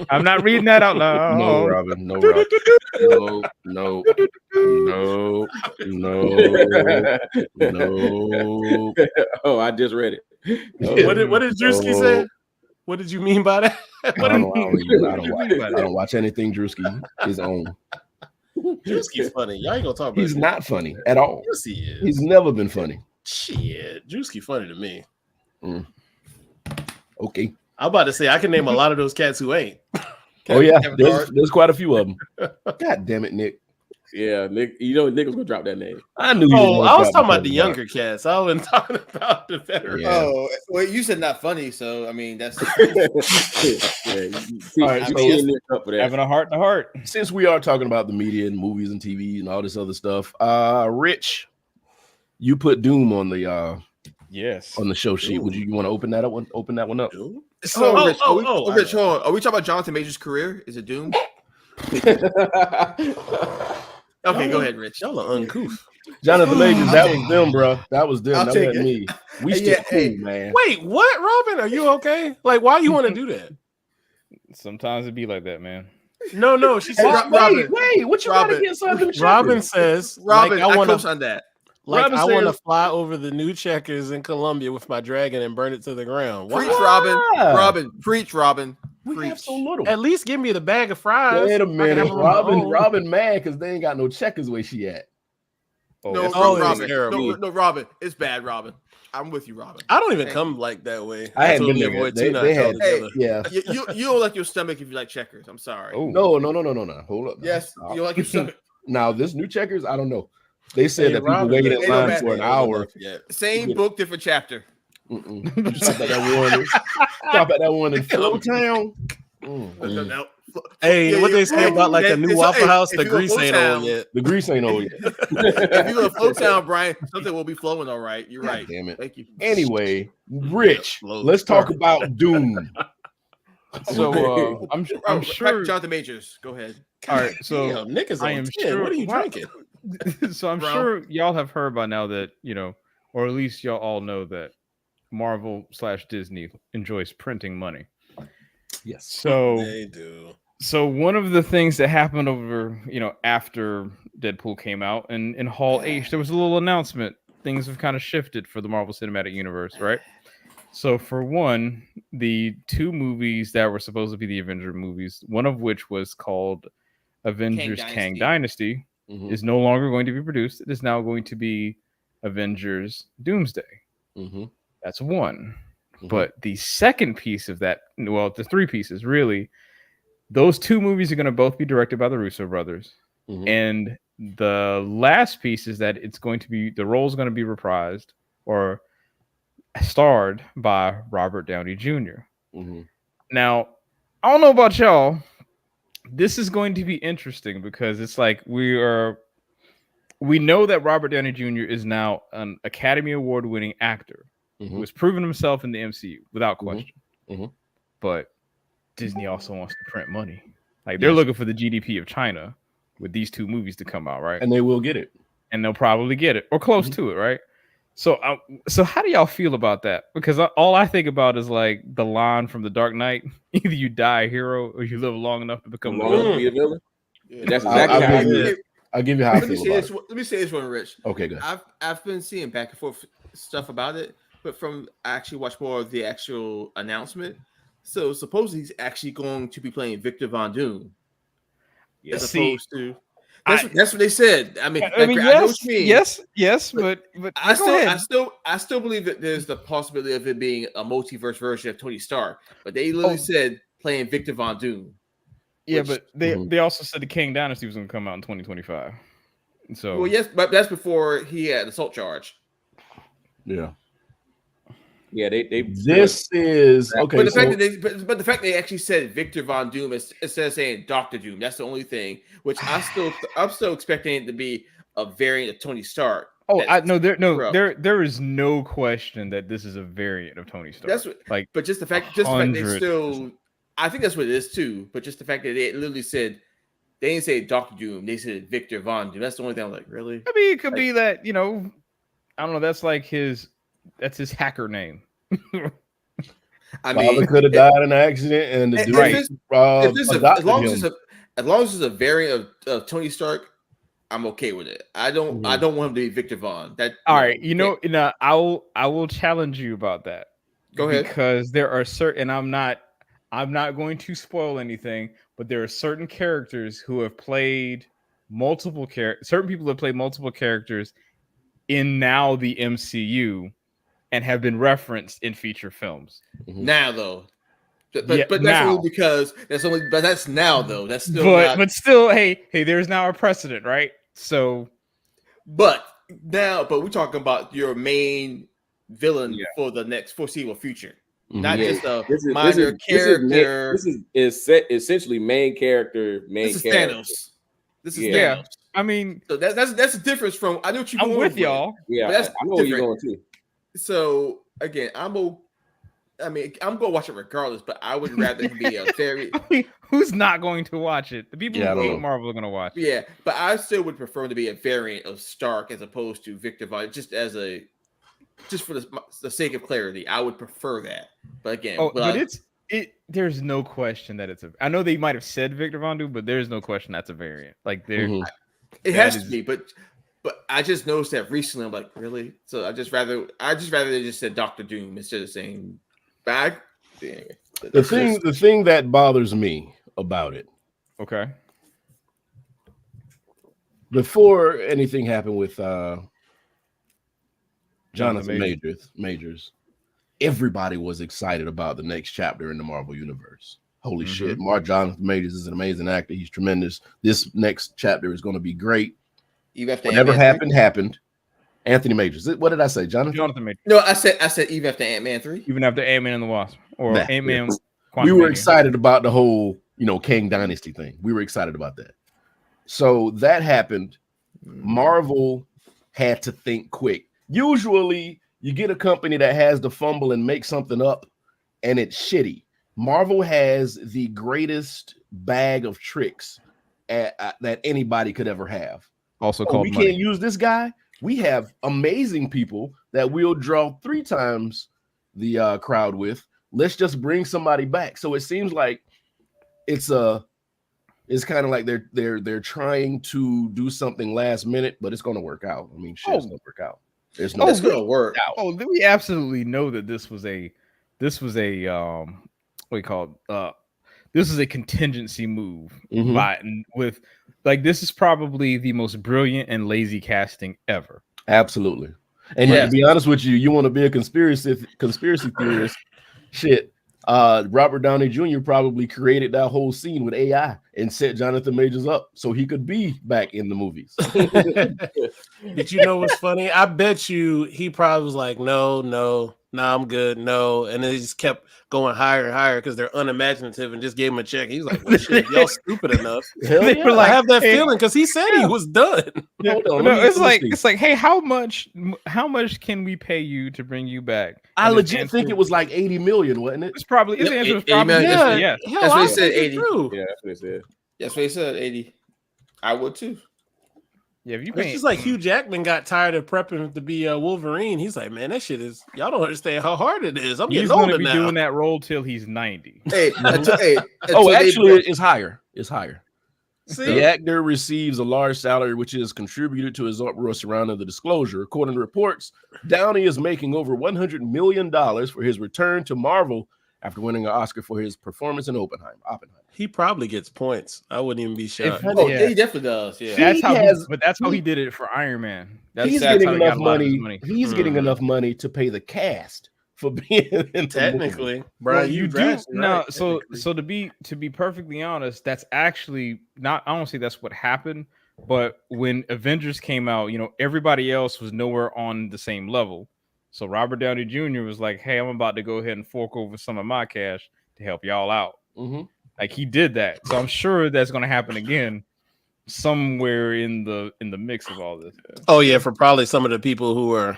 I'm not reading that out loud.
No, Robin. No, Robin. No.
Oh, I just read it.
What did Drewski say? What did you mean by that?
I don't watch anything Drewski is on.
Drewski's funny. Y'all ain't gonna talk about
He's not funny at all.
Yes, he is.
He's never been funny.
Shit. Drewski funny to me.
Okay.
I'm about to say I can name a lot of those cats who ain't.
Oh yeah, there's quite a few of them. God damn it, Nick.
Yeah, Nick. You know Nick was gonna drop that name.
I knew.
I was talking about the younger cats. I wasn't talking about the veterans.
Yeah.
Oh, well, you said not funny, so I mean that's.
All right, so
having a heart to heart.
Since we are talking about the media and movies and TV and all this other stuff, Rich, you put Doom on the
yes
on the show sheet. Would you want to open that one? Open that one up.
So, Rich, hold on. Are we talking about Jonathan Major's career? Is it Doom? Okay, go ahead, Rich.
Y'all are uncouth.
Jonathan Majors, that was them, bro. That was them. That wasn't me. We still cool, man.
Wait, what, Robin? Are you okay? Like, why you want to do that?
Sometimes it be like that, man.
No. She said,
wait, what you got against something?
Robin says,
Robin,
like, I want
on that.
Like Robin I want to fly over the new checkers in Colombia with my dragon and burn it to the ground.
Preach, Robin. Robin, preach, Robin.
We have so little.
At least give me the bag of fries.
Wait a minute, Robin mad because they ain't got no checkers where she at.
No, Robin. No, Robin. It's bad, Robin. I'm with you, Robin.
I don't even come like that way.
I hadn't been
totally
there
avoid
yet.
tuna
They had,
altogether.
yeah.
You don't like your stomach if you like checkers. I'm sorry.
Oh.
No. Hold up.
Yes, you don't like your stomach.
Now this new checkers, I don't know. They said
Hey,
that people
Robin,
waited
it
in
don't
line
matter.
for an hour.
Same book, different chapter.
Stop at that one. Stop at that one in Flowtown.
No.
Hey, what they say about like a new Waffle House?
If
The
you go
grease ain't
Flowtown-
old yet.
The grease ain't old yet.
If you go to Flowtown, Brian, something will be flowing all right. You're right.
Damn it.
Thank you.
Anyway, Rich, let's talk about Doom.
So I'm sure.
Jonathan Majors, go ahead.
All right, so
Damn, Nick is
I
on
am
10.
sure.
What are you drinking?
So I'm
Bro.
sure y'all have heard by now that or at least y'all all know that Marvel/Disney enjoys printing money.
Yes.
So
They do.
So one of the things that happened over, after Deadpool came out and in Hall H, there was a little announcement. Things have kind of shifted for the Marvel Cinematic Universe, right? So for one, the two movies that were supposed to be the Avenger movies, one of which was called Avengers Kang Dynasty, is no longer going to be produced. It is now going to be Avengers Doomsday. That's one. But the second piece of that, well, the three pieces really, those two movies are going to both be directed by the Russo brothers. And the last piece is that the role is going to be reprised or starred by Robert Downey Jr. Now, I don't know about y'all. This is going to be interesting because it's like we know that Robert Downey Jr. is now an Academy Award winning actor who has proven himself in the MCU without question. But Disney also wants to print money. Like they're looking for the GDP of China with these two movies to come out, right?
And they will get it.
And they'll probably get it or close to it, right? So how do y'all feel about that? Because all I think about is like the line from The Dark Knight: either you die a hero or you live long enough to become the villain.
Yeah. That's exactly how I feel.
I'll give you how I feel about it.
Let me say this one, Rich.
Okay, good.
I've been seeing back and forth stuff about it, but I actually watched more of the actual announcement. So supposedly he's actually going to be playing Victor Von Doom. As opposed to that's what they said. I mean, I know what you mean.
Yes, but
I still believe that there's the possibility of it being a multiverse version of Tony Stark. But they literally said playing Victor Von Doom.
Yeah, but they also said the Kang Dynasty was going to come out in 2025. So
well, yes, but that's before he had assault charge.
Yeah.
Yeah, they.
This is okay.
But the fact they actually said Victor Von Doom instead of saying Doctor Doom, that's the only thing. Which I'm still expecting it to be a variant of Tony Stark.
There is no question that this is a variant of Tony Stark.
That's what, but just the fact they still, I think that's what it is too. But just the fact that they literally said they didn't say Doctor Doom, they said Victor Von Doom. That's the only thing I'm like, really?
I mean, it could be that I don't know. That's like his hacker name.
I mean, could have died in an accident, and the dude,
as long as it's a variant of Tony Stark, I'm okay with it. I don't want him to be Victor Von.
All right, I will challenge you about that.
Go ahead,
because there are certain. I'm not going to spoil anything, but there are certain characters who have played multiple characters. Certain people have played multiple characters in now the MCU. And have been referenced in feature films.
Now, though, but that's only because that's now though. That's still,
but still, hey, there's now a precedent, right? So,
but we're talking about your main villain for the next foreseeable future, not just a minor character.
This is essentially main character.
This is Thanos. This is Thanos.
I mean,
so that's the difference from. I know what you're going
with y'all.
Yeah,
that's
I know where you're going too.
So again, I'm going to watch it regardless, but I would rather be a very.
Who's not going to watch it? The people who hate Marvel are going to watch it.
Yeah, but I still would prefer to be a variant of Stark as opposed to Victor Von. Just for the sake of clarity, I would prefer that. But again,
there's no question that it's a. I know they might have said Victor Von Doom, but there's no question that's a variant. Like
it has to be, but I just noticed that recently. I'm like, really? So I just rather they just said Doctor Doom instead of saying bag.
The thing that bothers me about it.
Okay.
Before anything happened with Jonathan Majors. Everybody was excited about the next chapter in the Marvel Universe. Holy shit. Jonathan Majors is an amazing actor. He's tremendous. This next chapter is going to be great. Whatever happened. Anthony Majors. What did I say? Jonathan
Majors. No, I said even after Ant-Man 3.
Even after Ant-Man and the Wasp. Or Ant-Man.
We were excited about the whole, Kang Dynasty thing. We were excited about that. So that happened. Marvel had to think quick. Usually you get a company that has to fumble and make something up and it's shitty. Marvel has the greatest bag of tricks that anybody could ever have.
Also called
money. Can't use this guy. We have amazing people that we'll draw 3 times the crowd with. Let's just bring somebody back. So it seems like it's kind of like they're trying to do something last minute, but it's going to work out. I mean, shit's going to work out. It's going to work out.
Oh, we absolutely know that this was a what do you call it? This is a contingency move this is probably the most brilliant and lazy casting ever.
Absolutely. And to be honest with you, you want to be a conspiracy theorist. Shit. Robert Downey Jr. probably created that whole scene with AI and set Jonathan Majors up so he could be back in the movies.
Did you know what's funny? I bet you he probably was like, no, I'm good, no. And then he just kept going higher and higher because they're unimaginative and just gave him a check. He's like, well, shit, y'all stupid enough.
They were like,
I have that feeling because he said he was done.
Hold on, it's like, hey, how much can we pay you to bring you back?
I legit think it was like 80 million, wasn't it?
It's probably his answer was probably yes.
That's what he said, 80.
Yeah, that's what he said.
That's what he said, 80. I would too.
Yeah, if you
it's just like Hugh Jackman got tired of prepping to be Wolverine. He's like, man, that shit is, y'all don't understand how hard it is.
He's going to be doing that role till he's 90.
Actually, it's higher. It's higher. See? The actor receives a large salary, which is contributed to his uproar surrounding the disclosure. According to reports, Downey is making over $100 million for his return to Marvel after winning an Oscar for his performance in Oppenheimer.
He probably gets points. I wouldn't even be shocked.
He definitely does. Yeah,
that's how he did it for Iron Man.
He's getting enough money. He's getting enough money to pay the cast for being in
technically,
bro.
Well, you do no. So to be perfectly honest, that's actually not. I don't say that's what happened, but when Avengers came out, everybody else was nowhere on the same level. So Robert Downey Jr. was like, "Hey, I'm about to go ahead and fork over some of my cash to help y'all out." Like he did that. So I'm sure that's going to happen again somewhere in the mix of all this.
Oh yeah, for probably some of the people who are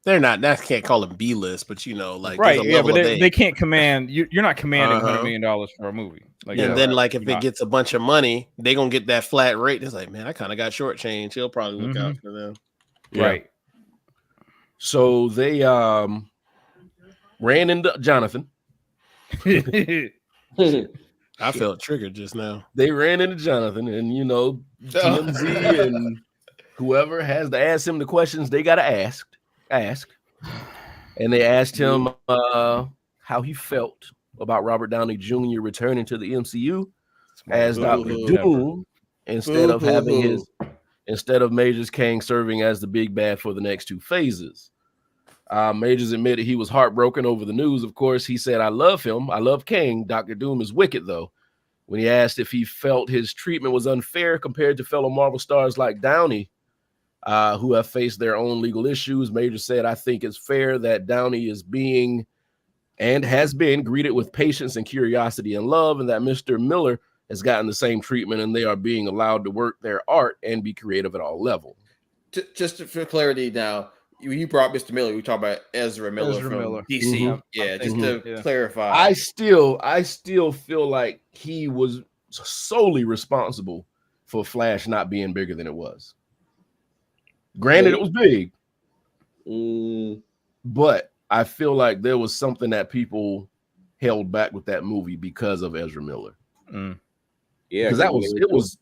that can't call them B-list, but
right, yeah, but they can't command you're not commanding $100 million for a movie.
If it gets a bunch of money, they're gonna get that flat rate. It's like, man, I kind of got shortchanged. He'll probably look out for them.
Yeah. Right. So they ran into Jonathan.
I felt triggered just now.
They ran into Jonathan, and TMZ and whoever has to ask him the questions they gotta ask. And they asked him how he felt about Robert Downey Jr. returning to the MCU as Dr. Doom instead of Majors Kang serving as the big bad for the next 2 phases. Majors admitted he was heartbroken over the news. Of course, he said, I love him. I love Kang. Dr. Doom is wicked, though. When he asked if he felt his treatment was unfair compared to fellow Marvel stars like Downey, who have faced their own legal issues, Majors said, I think it's fair that Downey is being and has been greeted with patience and curiosity and love, and that Mr. Miller has gotten the same treatment, and they are being allowed to work their art and be creative at all levels.
Just for clarity now, you brought Mr. Miller. We talk about Ezra Miller from DC. Yeah, just to clarify.
I still feel like he was solely responsible for Flash not being bigger than it was. Granted, it was big, but I feel like there was something that people held back with that movie because of Ezra Miller.
Yeah,
because it was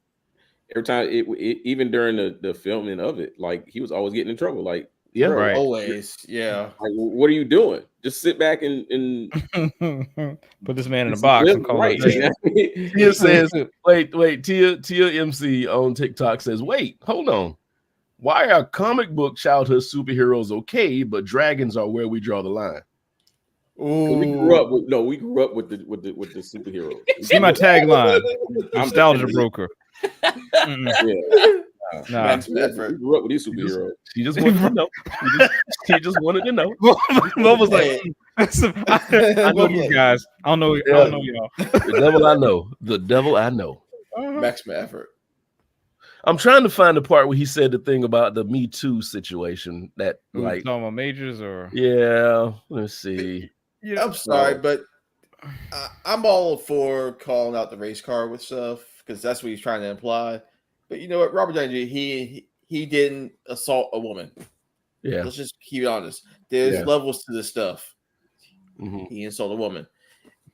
every time even during the filming of it, like he was always getting in trouble. Like,
yeah, right.
Always. Yeah.
Like, what are you doing? Just sit back and
put this man in a box. And call
right.
Tia says, wait. Tia MC on TikTok says, wait, hold on. Why are comic book childhood superheroes okay, but dragons are where we draw the line?
We grew up with the superheroes.
See my tagline: nostalgia broker.
Nah. We grew up with these superheroes.
She just wanted to know. She just wanted to know.
Mo was like, I know these guys. I don't know y'all.
The devil I know. The devil I know.
Maximum effort.
I'm trying to find the part where he said the thing about the Me Too situation. That like
talking about majors or
let's see.
I'm sorry, but I'm all for calling out the race car with stuff because that's what he's trying to imply. But you know what, Robert Downey Jr. he didn't assault a woman.
Yeah,
let's just keep it honest. There's levels to this stuff.
Mm-hmm.
He insulted a woman.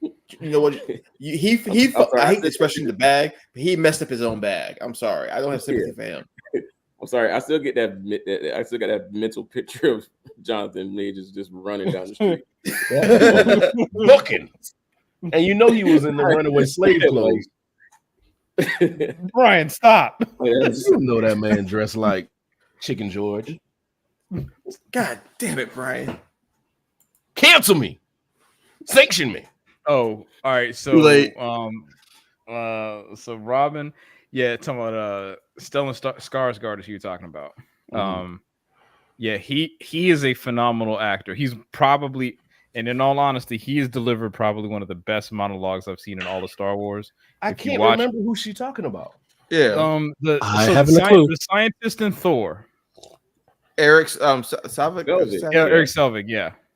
You know what? I hate the expression in the bag, but he messed up his own bag. I'm sorry. I don't have sympathy for him.
I'm sorry. I still get that. I still got that mental picture of Jonathan Majors just running down the street,
looking, and you know he was in the runaway slave clothes.
Brian, stop!
You know that man dressed like Chicken George.
God damn it, Brian!
Cancel me, sanction me.
Oh, all right. So, so Robin, talking about Stellan Skarsgård is who you're talking about. He is a phenomenal actor. He's probably, and in all honesty, he has delivered probably one of the best monologues I've seen in all of Star Wars.
I can't remember who she's talking about.
Yeah,
the scientist in Thor,
Eric Selvig.
Eric Selvig.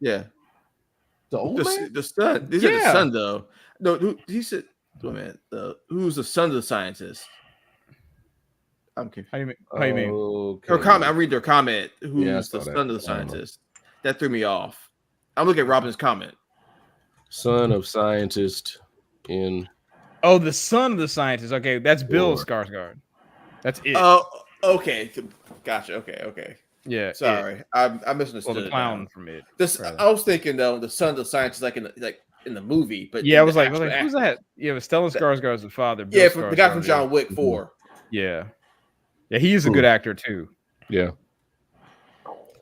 Yeah.
The son. These are the son, though. No, he said, "Oh man, who's the son of the scientist?" I'm confused.
How you mean?
Okay.
Her comment. I read their comment. Who's the son of the scientist? That threw me off. I'm looking at Robin's comment.
Son of scientist in.
Oh, the son of the scientist. Okay, that's Bill Skarsgård. That's it.
Oh, okay. Gotcha. Okay.
Yeah.
Sorry, I misunderstood.
Well, the clown from it.
I was thinking though, the son of the scientist, like in the movie, but
I was like, who's that? Yeah, but Stellan Skarsgård is the father.
Bill the guy from John Wick 4.
Yeah, he is a good actor too.
Yeah,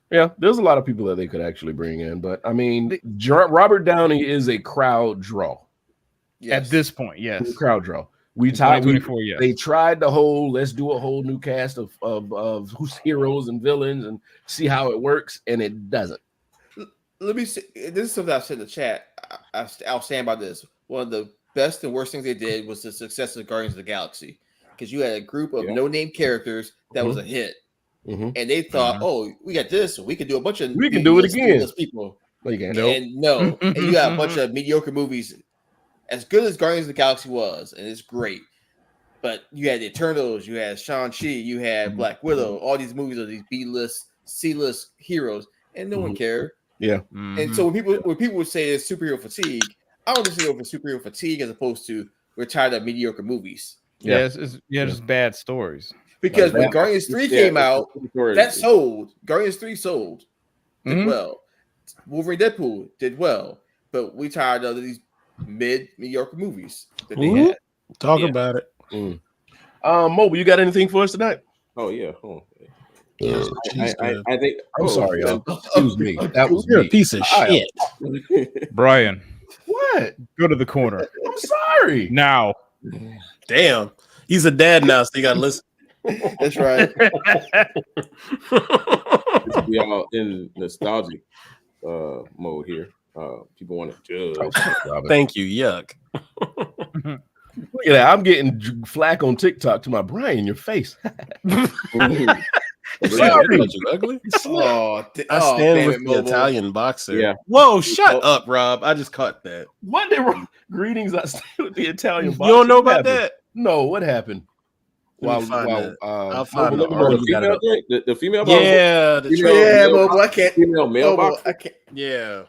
there's a lot of people that they could actually bring in, but I mean, Robert Downey is a crowd draw.
Yes. At this point, yes,
crowd draw. They tried the whole let's do a whole new cast of who's heroes and villains and see how it works, and it doesn't.
Let me see. This is something I said in the chat. I'll stand by this. One of the best and worst things they did was the success of Guardians of the Galaxy, because you had a group of no-name characters that was a hit, and they thought, "Oh, we got this, so we can do a bunch of
we can do it again."
People,
no, you can't.
And you got a bunch of mediocre movies. As good as Guardians of the Galaxy was, and it's great, but you had the Eternals, you had Shang-Chi, you had Black Widow, all these movies of these B-list, C-list heroes, and no one cared.
Yeah.
And so when people would say it's superhero fatigue, I don't just go for superhero fatigue as opposed to we're tired of mediocre movies.
It's just bad stories.
Because when Guardians 3 came out, that sold. Guardians 3 sold. Did well. Wolverine Deadpool did well. But we tired of these mediocre movies that they had.
Talk about it.
Mobile, you got anything for us tonight?
Oh yeah.
I think. I'm sorry, y'all. Excuse me. That was
a piece of shit.
Brian,
what?
Go to the corner.
I'm sorry.
Now.
Damn. He's a dad now, so you gotta listen.
That's right.
We all in nostalgic mode here. People want to judge.
Thank you. Yuck.
Look at that. I'm getting flack on TikTok to my Brian in your face.
Sorry. Ugly. I stand with the Italian boxer.
Yeah.
Whoa, shut up, Rob. I just caught that.
What did greetings? I stand with the Italian boxer.
You don't know about that?
No, what happened?
I'll find
the female boxer.
I can't.
Female male boxer.
I can't.
Yeah.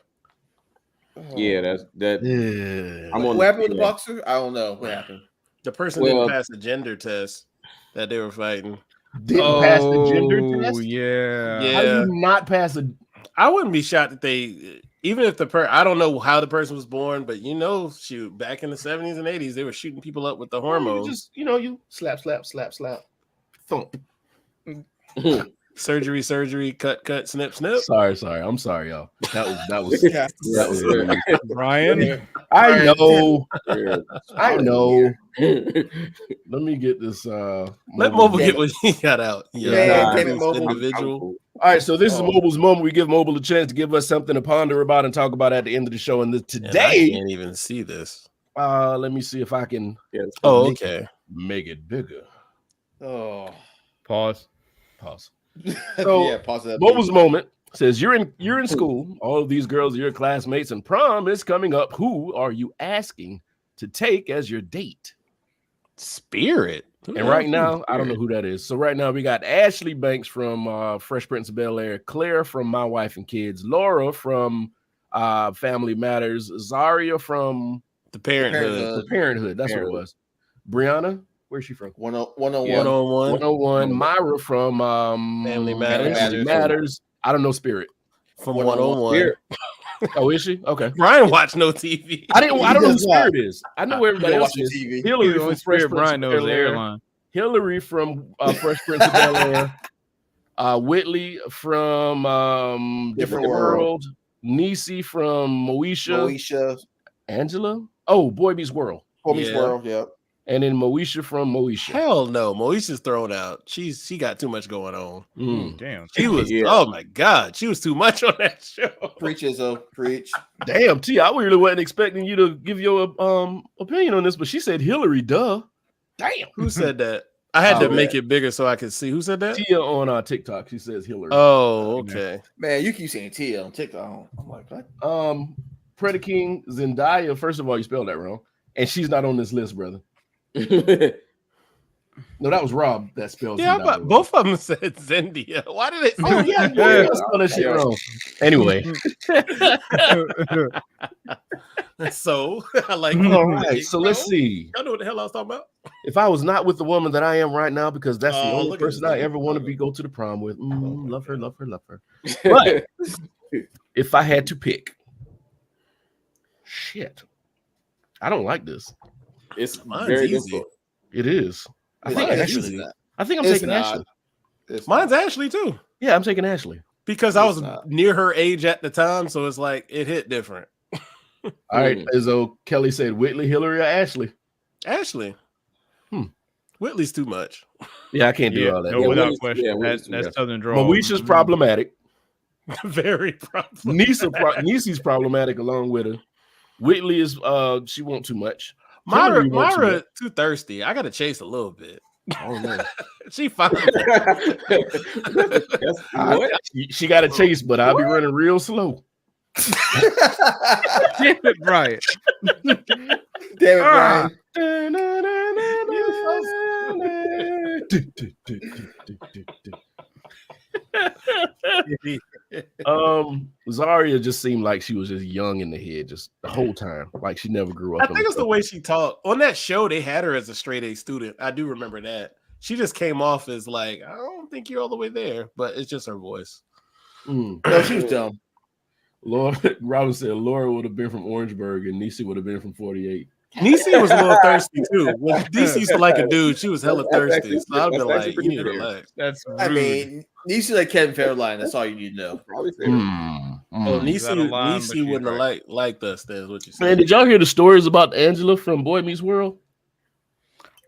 Yeah, that's that.
Yeah.
What happened with the boxer? I don't know what happened.
The person didn't pass the gender test that they were fighting.
Didn't pass the gender test?
Yeah.
How do you not pass a?
I wouldn't be shocked if they, even if I don't know how the person was born, but shoot, back in the 70s and 80s, they were shooting people up with the hormones.
You slap, thump.
surgery, cut, snip.
Sorry. I'm sorry, y'all. That was rude.
Brian.
I know.
Yeah.
Let me get this.
Let Mobile get what he got out.
Yeah, damn it, Mobile.
Individual.
All right, so this is Mobile's moment. We give Mobile a chance to give us something to ponder about and talk about at the end of the show. And today,
I can't even see this.
Let me see if I can. Make it bigger.
Oh,
Pause.
So
pause that.
Mobile's moment says you're in school. All of these girls are your classmates, and prom is coming up. Who are you asking to take as your date?
Spirit.
And right now, I don't know who that is. So right now, we got Ashley Banks from Fresh Prince of Bel-Air, Claire from My Wife and Kids, Laura from Family Matters, Zaria from
The Parenthood.
The Parenthood. That's what it was. Brianna, where's she from?
101.
Myra from
Family Matters.
I don't know Spirit.
From 101.
Oh, is she? Okay.
Brian watched no TV.
I don't know who Spirit is. I know where everybody else is.
TV.
Hillary from Fresh Prince
Brian
of
knows the
Bel-Air.
airline.
Hillary from Fresh Prince of Bel-Air. Whitley from Different World. Niecy from Moesha. Angela? Oh, Boy Meets World.
Boy Meets World, yeah.
And then Moesha from Moesha.
Hell no. Moesha's thrown out. She got too much going on.
Damn.
She was, oh my God. She was too much on that show.
Preach, Izzo. Preach.
Damn, T, I really wasn't expecting you to give your opinion on this, but she said Hillary, duh. Damn.
Who said that? I had to make it bigger so I could see. Who said that?
Tia on TikTok. She says Hillary.
Oh, okay.
Man, you keep saying Tia on TikTok. I'm like, what?
Predator King Zendaya. First of all, you spelled that wrong. And she's not on this list, brother. No, that was Rob that spelled.
Yeah, but both of them said Zendia. Why did they?
Oh yeah, spell that shit wrong. Anyway,
so I like.
All right, so let's see.
Y'all know what the hell I was talking about?
If I was not with the woman that I am right now, because that's the only
look
person
at
I
this.
ever want to go to the prom with. Love her. But if I had to pick, shit, I don't like this.
It's
Mine's
very
easy.
difficult.
It is. I think
Ashley.
I'm
It's
taking
not.
Ashley.
Mine's Ashley too,
Yeah, I'm taking Ashley.
because I was
not.
near her age at the time, so it's like it hit different.
All right, Izzo, Kelly said Whitley, Hillary, or Ashley.
Ashley. Whitley's too much.
Yeah, I can't do all that.
No, without
Whitley's-
question.
yeah, Whitley's too
That's
much.
Southern draw.
Moesha's problematic.
Very problem.
Niecy's problematic along with her. Whitley is she won't too much. Hillary won't too
Myra
much.
too thirsty. I gotta chase a little bit.
Oh no.
She fine.
What?
She got a chase, but I'll be running real slow.
Damn it, Brian.
Damn it, Brian.
Zaria just seemed like she was just young in the head just the whole time, like she never grew up.
I think it's the way she talked. On that show, they had her as a straight A student. I do remember that. She just came off as like, I don't think you're all the way there, but it's just her voice.
No, she was dumb.
Laura Robin said Laura would have been from Orangeburg and Niecy would have been from 48.
Niecy was a little thirsty too. When DC used to like a dude, she was hella thirsty. So I'd be
that's
like,
actually
you need to
pretty
relax.
That's rude.
I mean, you see like Kevin Fairline. That's all you need to know.
Probably fair.
Oh,
She's out of line, but
Niecy
she's
wouldn't have
right.
liked us. That's what you
Man,
said.
did y'all hear the stories about Angela from Boy Meets World?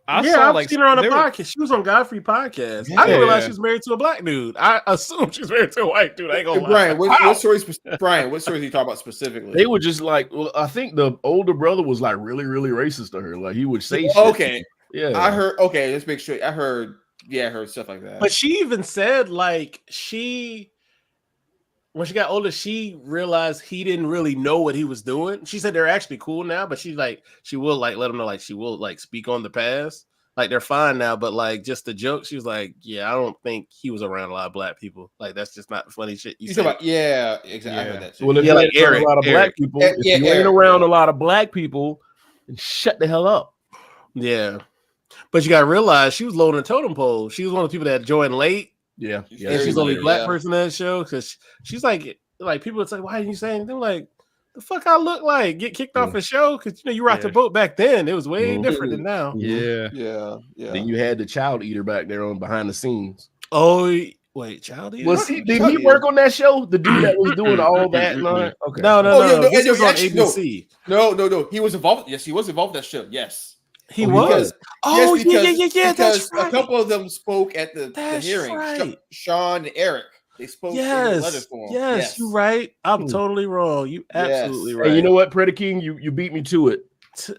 I
Yeah,
saw
I've
like
seen her on a
they were-
podcast. She was on Godfrey podcast. I didn't realize
Yeah.
she was married to a black dude. I assumed she was married to a white dude. I ain't gonna lie.
Brian, what stories? Brian, what stories are you talking about specifically?
They were just like, well, I think the older brother was like really, really racist to her. Like he would say shit.
Okay,
Yeah.
I heard. Okay, let's make sure. I heard stuff like that.
But she even said like when she got older, she realized he didn't really know what he was doing. She said they're actually cool now, but she's like, she will like let him know, like she will like speak on the past. Like they're fine now, but like just the joke, she was like, yeah, I don't think he was around a lot of black people. Like that's just not funny shit.
you
said.
talking about? Yeah, exactly. I heard that too.
Well, if
Yeah,
you
like
ain't around
Eric,
a lot of black
Eric.
people,
Yeah,
if you ain't
Eric,
around
yeah.
a lot of black people, then shut the hell up.
Yeah. But you gotta realize she was low on the totem pole. She was one of the people that joined late.
Yeah.
And
Yeah.
And she's the only
weird,
black
yeah.
person in that show because she's like people would say, why didn't you say anything? Like, the fuck I look like? Get kicked off a show because you rocked the
Yeah.
boat back then. It was way
Mhm.
different than now.
Yeah.
Yeah.
Then you had the child eater back there on behind the scenes.
Oh, Wait, Childy?
Did he work on that show? The dude that was doing all that? No, okay.
No. This was on ABC.
No. He was involved. Yes, he was involved in that show. Yes.
He was.
Yeah.
That's right.
A couple of them spoke at the hearing.
Right.
Sean and Eric. They spoke in the letter form.
Yes, you're right. I'm totally wrong. You absolutely right.
And you know what, Pretty King, you beat me to it.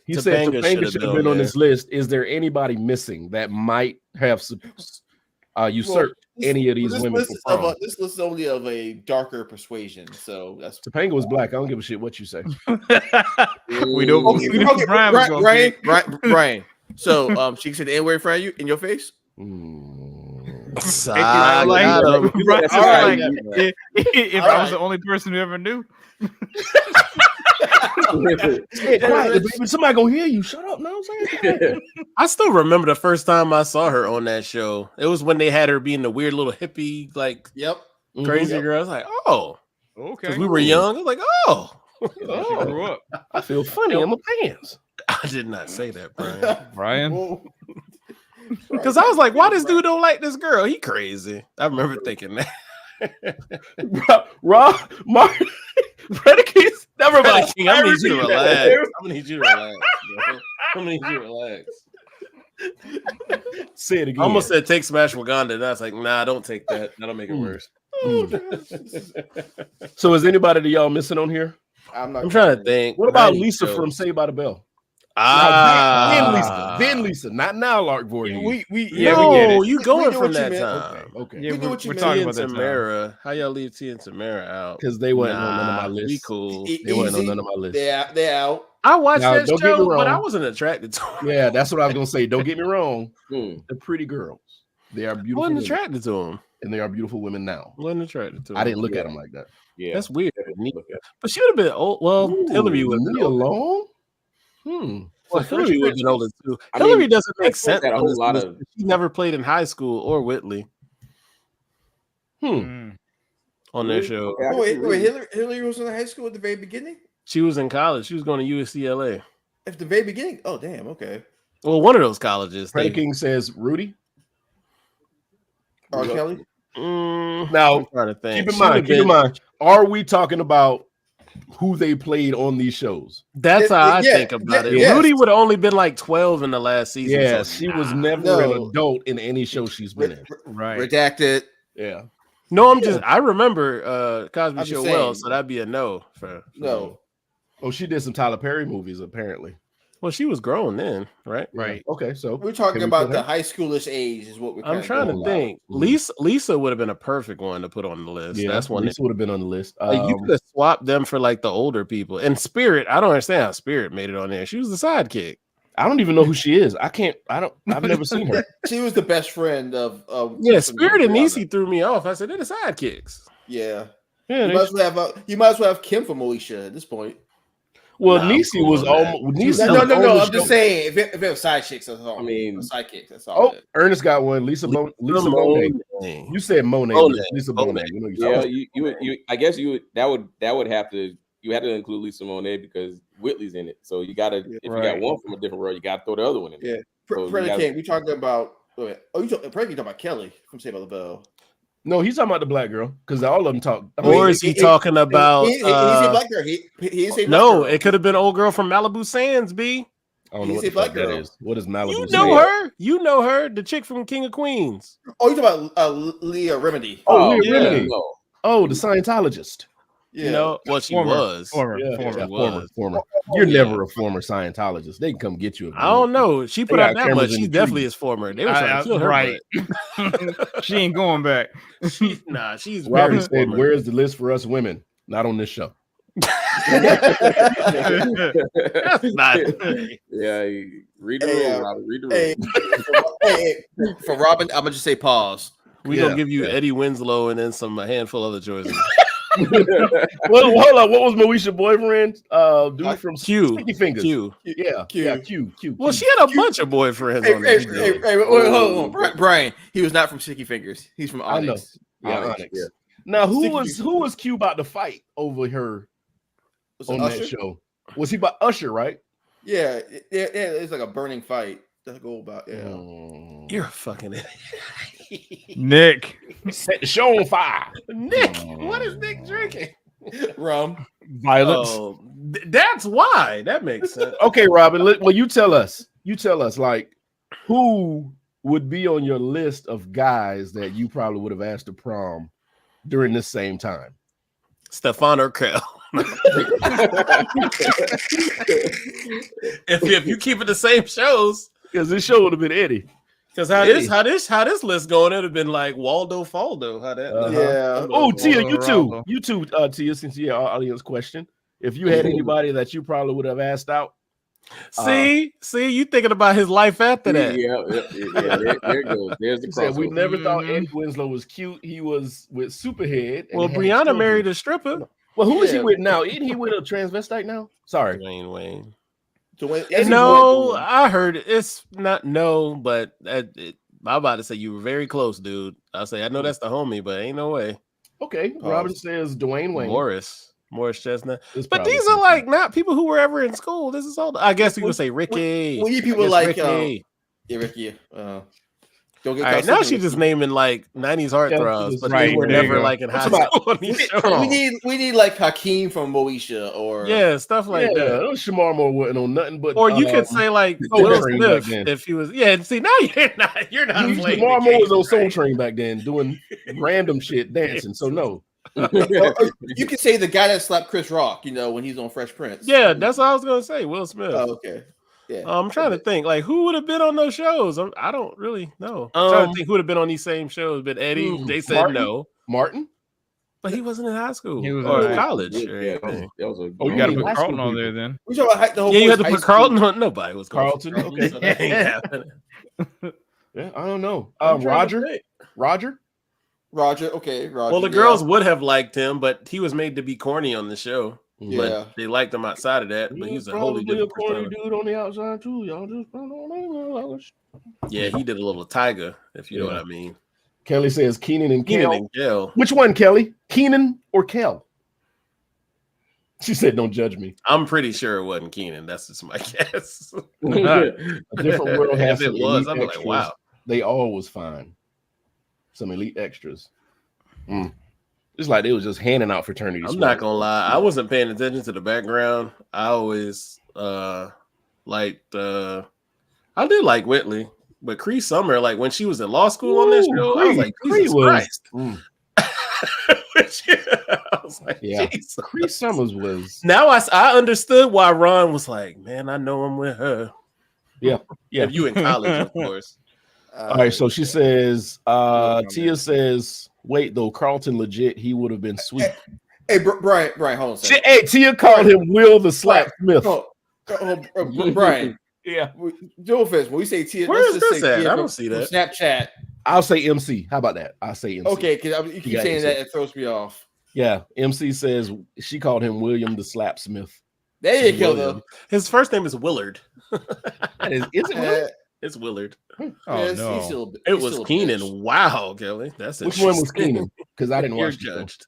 He said Topanga should have been on this list. Is there anybody missing that might have usurped any of these women?
This list is only of a darker persuasion. So that's
Topanga was black. I don't give a shit what you say.
We don't.
Brian. So she said the N-word in your face.
If I was the only person who ever knew.
Quiet, baby. Somebody gonna hear you. Shut up. No, I'm saying.
I still remember the first time I saw her on that show. It was when they had her being the weird little hippie, like crazy girl. I was like, oh, okay. Because we were young. I was like,
she grew up.
I feel funny in my pants.
I did not say that,
Brian.
Because I was like, why this dude don't like this girl? He crazy. I remember thinking that.
Mark, Predicates. Never mind.
I'm gonna need you to relax. I'm gonna need you to relax.
Say it again.
I almost said take Smash Waganda, and I was like, nah, don't take that. That'll make it worse.
So is anybody that y'all missing on here?
I'm trying to think.
What about Lisa from Saved by the Bell? Then Lisa, not now, Lark Voorhees.
You going from that time.
Okay.
Yeah, we're talking about that Tamara. How y'all leave T and Tamara out?
Because they weren't on none of my list.
We cool.
They weren't on none of my list.
They're out.
I watched that show, but I wasn't attracted to them.
Yeah, that's what I was gonna say. Don't get me wrong. They're pretty girls. They are beautiful.
I wasn't attracted to them.
And they are beautiful women now.
Wasn't attracted to them.
I didn't look at them like that.
Yeah,
that's weird. But she would have been old. Well, Hillary would have been
alone.
Well, Hillary would have been older too. Hillary doesn't make sense. She never played in high school or Whitley. On their show.
Wait, Hillary was in high school at the very beginning?
She was in college. She was going to UCLA.
At the very beginning? Oh, damn. Okay.
Well, one of those colleges.
Freddie King says Rudy.
R. Kelly.
Now, keep in mind. Are we talking about who they played on these shows?
That's how I think about it. Yes. Rudy would have only been like 12 in the last season.
Yeah, she was never an adult in any show she's been in.
Right. Redacted.
Yeah.
No, I remember Cosby Show well, so that'd be a no.
No.
Oh, she did some Tyler Perry movies, apparently.
Well, she was grown then, right?
Right. Okay, so
we're talking about the high schoolish age is what we're.
I'm trying to think. Lisa would have been a perfect one to put on the list.
Yeah,
that's one.
Lisa would have been on the list.
You could have swapped them for like the older people. And Spirit, I don't understand how Spirit made it on there. She was the sidekick.
I don't even know who she is. I've never seen her.
She was the best friend of
Spirit and Niecy threw me off. I said they're the sidekicks.
Yeah. You might as well have Kim from Alicia at this point.
Well, Niecy was almost.
No. I'm just saying, if it was side chicks, that's all. I mean, sidekicks. That's all.
Oh, Ernest got one. Lisa Bonet. You said Monet. Lisa Bonet.
I guess that would have to. You had to include Lisa Monet because Whitley's in it. So you gotta. If you got one from a different world, you gotta throw the other one in.
Yeah. Predicate. We talking about. You talking about Kelly from Saved by the Bell.
No, he's talking about the black girl because all of them talk.
Or is he talking about?
He's a black girl.
No, it could have been old girl from Malibu Sands. B.
I don't know what the fuck that is. What is Malibu?
You know her. You know her. The chick from King of Queens.
Oh, you talking about Leah Remedy?
Oh, Leah Remedy. Oh, the Scientologist.
Yeah. You know, well, she was. Former.
You're never a former Scientologist. They can come get you.
I don't know. She put out that much. She definitely is former. They were trying to kill her.
Right. She ain't going back.
She's
Robbie said, "Where's the list for us women? Not on this show."
That's not.
Yeah, read the room, Robin. Read the
room. For Robin, I'm gonna just say pause.
We're gonna give you Eddie Winslow and then a handful of other choices.
Well, hold on. What was Moesha's boyfriend? Dude from
Q.
Sticky Fingers.
Q.
Q.
Well, she had a bunch of boyfriends on there.
Hey, hold on, Brian. He was not from Sticky Fingers. He's from Onyx.
Onyx. Yeah. Now, who was Q about to fight over her on that show? Was he about Usher? Right?
Yeah. It's like a burning fight. That's go about. Yeah.
You're a fucking idiot.
Nick.
Set the show on fire.
Nick, what is Nick drinking?
Rum.
Violence.
Oh, that's why. That makes sense.
Okay, Robin. Well, you tell us. Like, who would be on your list of guys that you probably would have asked to prom during this same time?
Stefan Urkel. if you keep it the same shows,
because this show would have been Eddie.
Because how this list going, it'd have been like Waldo Faldo. How that?
Yeah.
Oh, Tia, you too, Tia. Since you our audience question, if you had anybody that you probably would have asked out.
See, you thinking about his life after that?
Yeah. There it goes. There's the crossover.
We never thought Eddie Winslow was cute. He was with Superhead.
Well, Brianna married a stripper.
Well, who is he with now? Isn't he with a transvestite now? Sorry,
Dwayne Wayne.
No,
I heard it. It's not but I'm about to say you were very close, dude. I know that's the homie, but ain't no way.
Okay, Robin says Dwayne Wayne.
Morris Chestnut.
But
these are like not people who were ever in school. This is all. I guess you would say Ricky.
We need people like
Ricky.
Ricky.
All right, now she's just naming like 90s heartthrobs, but they were never like in high school.
We need like Hakeem from Moesha or
stuff like that.
Shamar Moore wasn't on nothing but.
Or you could say like Will Smith if he was. Yeah, see now you're not.
Shamar Moore was on Soul Train back then doing random shit dancing. So no.
You could say the guy that slapped Chris Rock, when he's on Fresh Prince.
Yeah, that's what I was gonna say. Will Smith.
Oh, okay. Yeah.
I'm trying to think like who would have been on those shows. I don't really know. I'm trying to think who would have been on these same shows. But Eddie, they said no.
Martin,
but he wasn't in high school.
He was
in college.
Yeah,
you
got to put Carlton on there then.
We talking about the whole.
Yeah, you had to put Carlton on. Nobody was
Carlton. Okay.
So that ain't happening.
Yeah, I don't know. Roger.
Okay, Roger.
Well, the girls would have liked him, but he was made to be corny on the show.
Yeah,
but they liked him outside of that. But he's a wholly different
corny dude on the outside too. Y'all just don't know.
Yeah, he did a little Tiger, if you know what I mean.
Kelly says Keenan and
Kel.
Which one, Kelly? Keenan or Kel? She said, "Don't judge me."
I'm pretty sure it wasn't Keenan. That's just my guess.
A different world has
if it was, I'd be like, wow.
They all was fine. Some elite extras. It's like they was just handing out fraternity.
I'm not gonna lie, I wasn't paying attention to the background. I always liked I did like Whitley, but Cree Summer, like when she was in law school on that show, I was like, Jesus Christ. I was like, Jesus.
Cree Summers was.
Now I understood why Ron was like, man, I know I'm with her.
Yeah.
If you in college, of course.
All right, so she says, Tia says, wait, though, Carlton legit, he would have been sweet.
Hey, Brian, hold on a second.
Hey, Tia called him Will the Slap Smith.
Brian.
Yeah.
Joe Fest, when we say Tia,
where is this at? I don't see that.
Snapchat.
I'll say MC. How about that? I'll say MC.
Okay, because you keep saying that, it throws me off.
Yeah, MC says she called him William the Slap Smith.
There you go, though.
His first name is Willard.
Is it Willard?
It's Willard.
Oh, no.
It was Keenan. Wow, Kelly. That's
which one was Keenan? Because I didn't watch it.
Judged.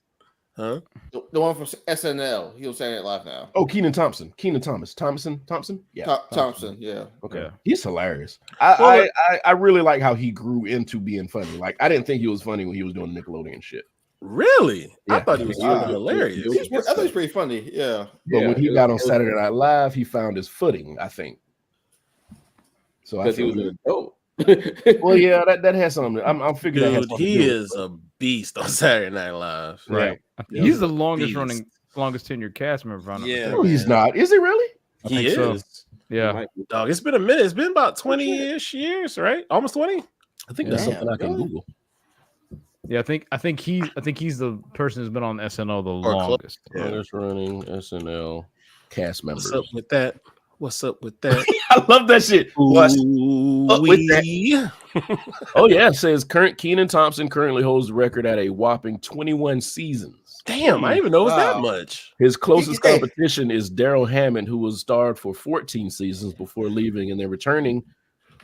Huh?
The one from SNL. He was saying it live now.
Oh, Kenan Thompson. Thompson? Yeah.
Thompson, yeah.
Okay.
Yeah.
He's hilarious. I really like how he grew into being funny. Like, I didn't think he was funny when he was doing Nickelodeon shit.
Really?
Yeah.
I thought he was hilarious.
I thought he was pretty funny, yeah.
But when he got on Saturday Night Live, he found his footing, I think. So I
he was an adult.
Well, yeah, that has something. I'm figuring.
Dude, he is a beast on Saturday Night Live.
Right.
Yeah. He's the longest tenured cast member.
Yeah,
no, he's not. Is he really?
He is.
So. Yeah.
Dog, it's been a minute. It's been about 20-ish years, right? Almost 20.
I think that's something I can Google.
Yeah, I think he's the person who's been on SNL the longest.
Longest running SNL cast member.
What's up with that?
I love that shit. What's
up with that?
Oh yeah, it says Kenan Thompson currently holds the record at a whopping 21 seasons.
Damn, I didn't even know it was that much.
His closest competition is Daryl Hammond, who was starred for 14 seasons before leaving and then returning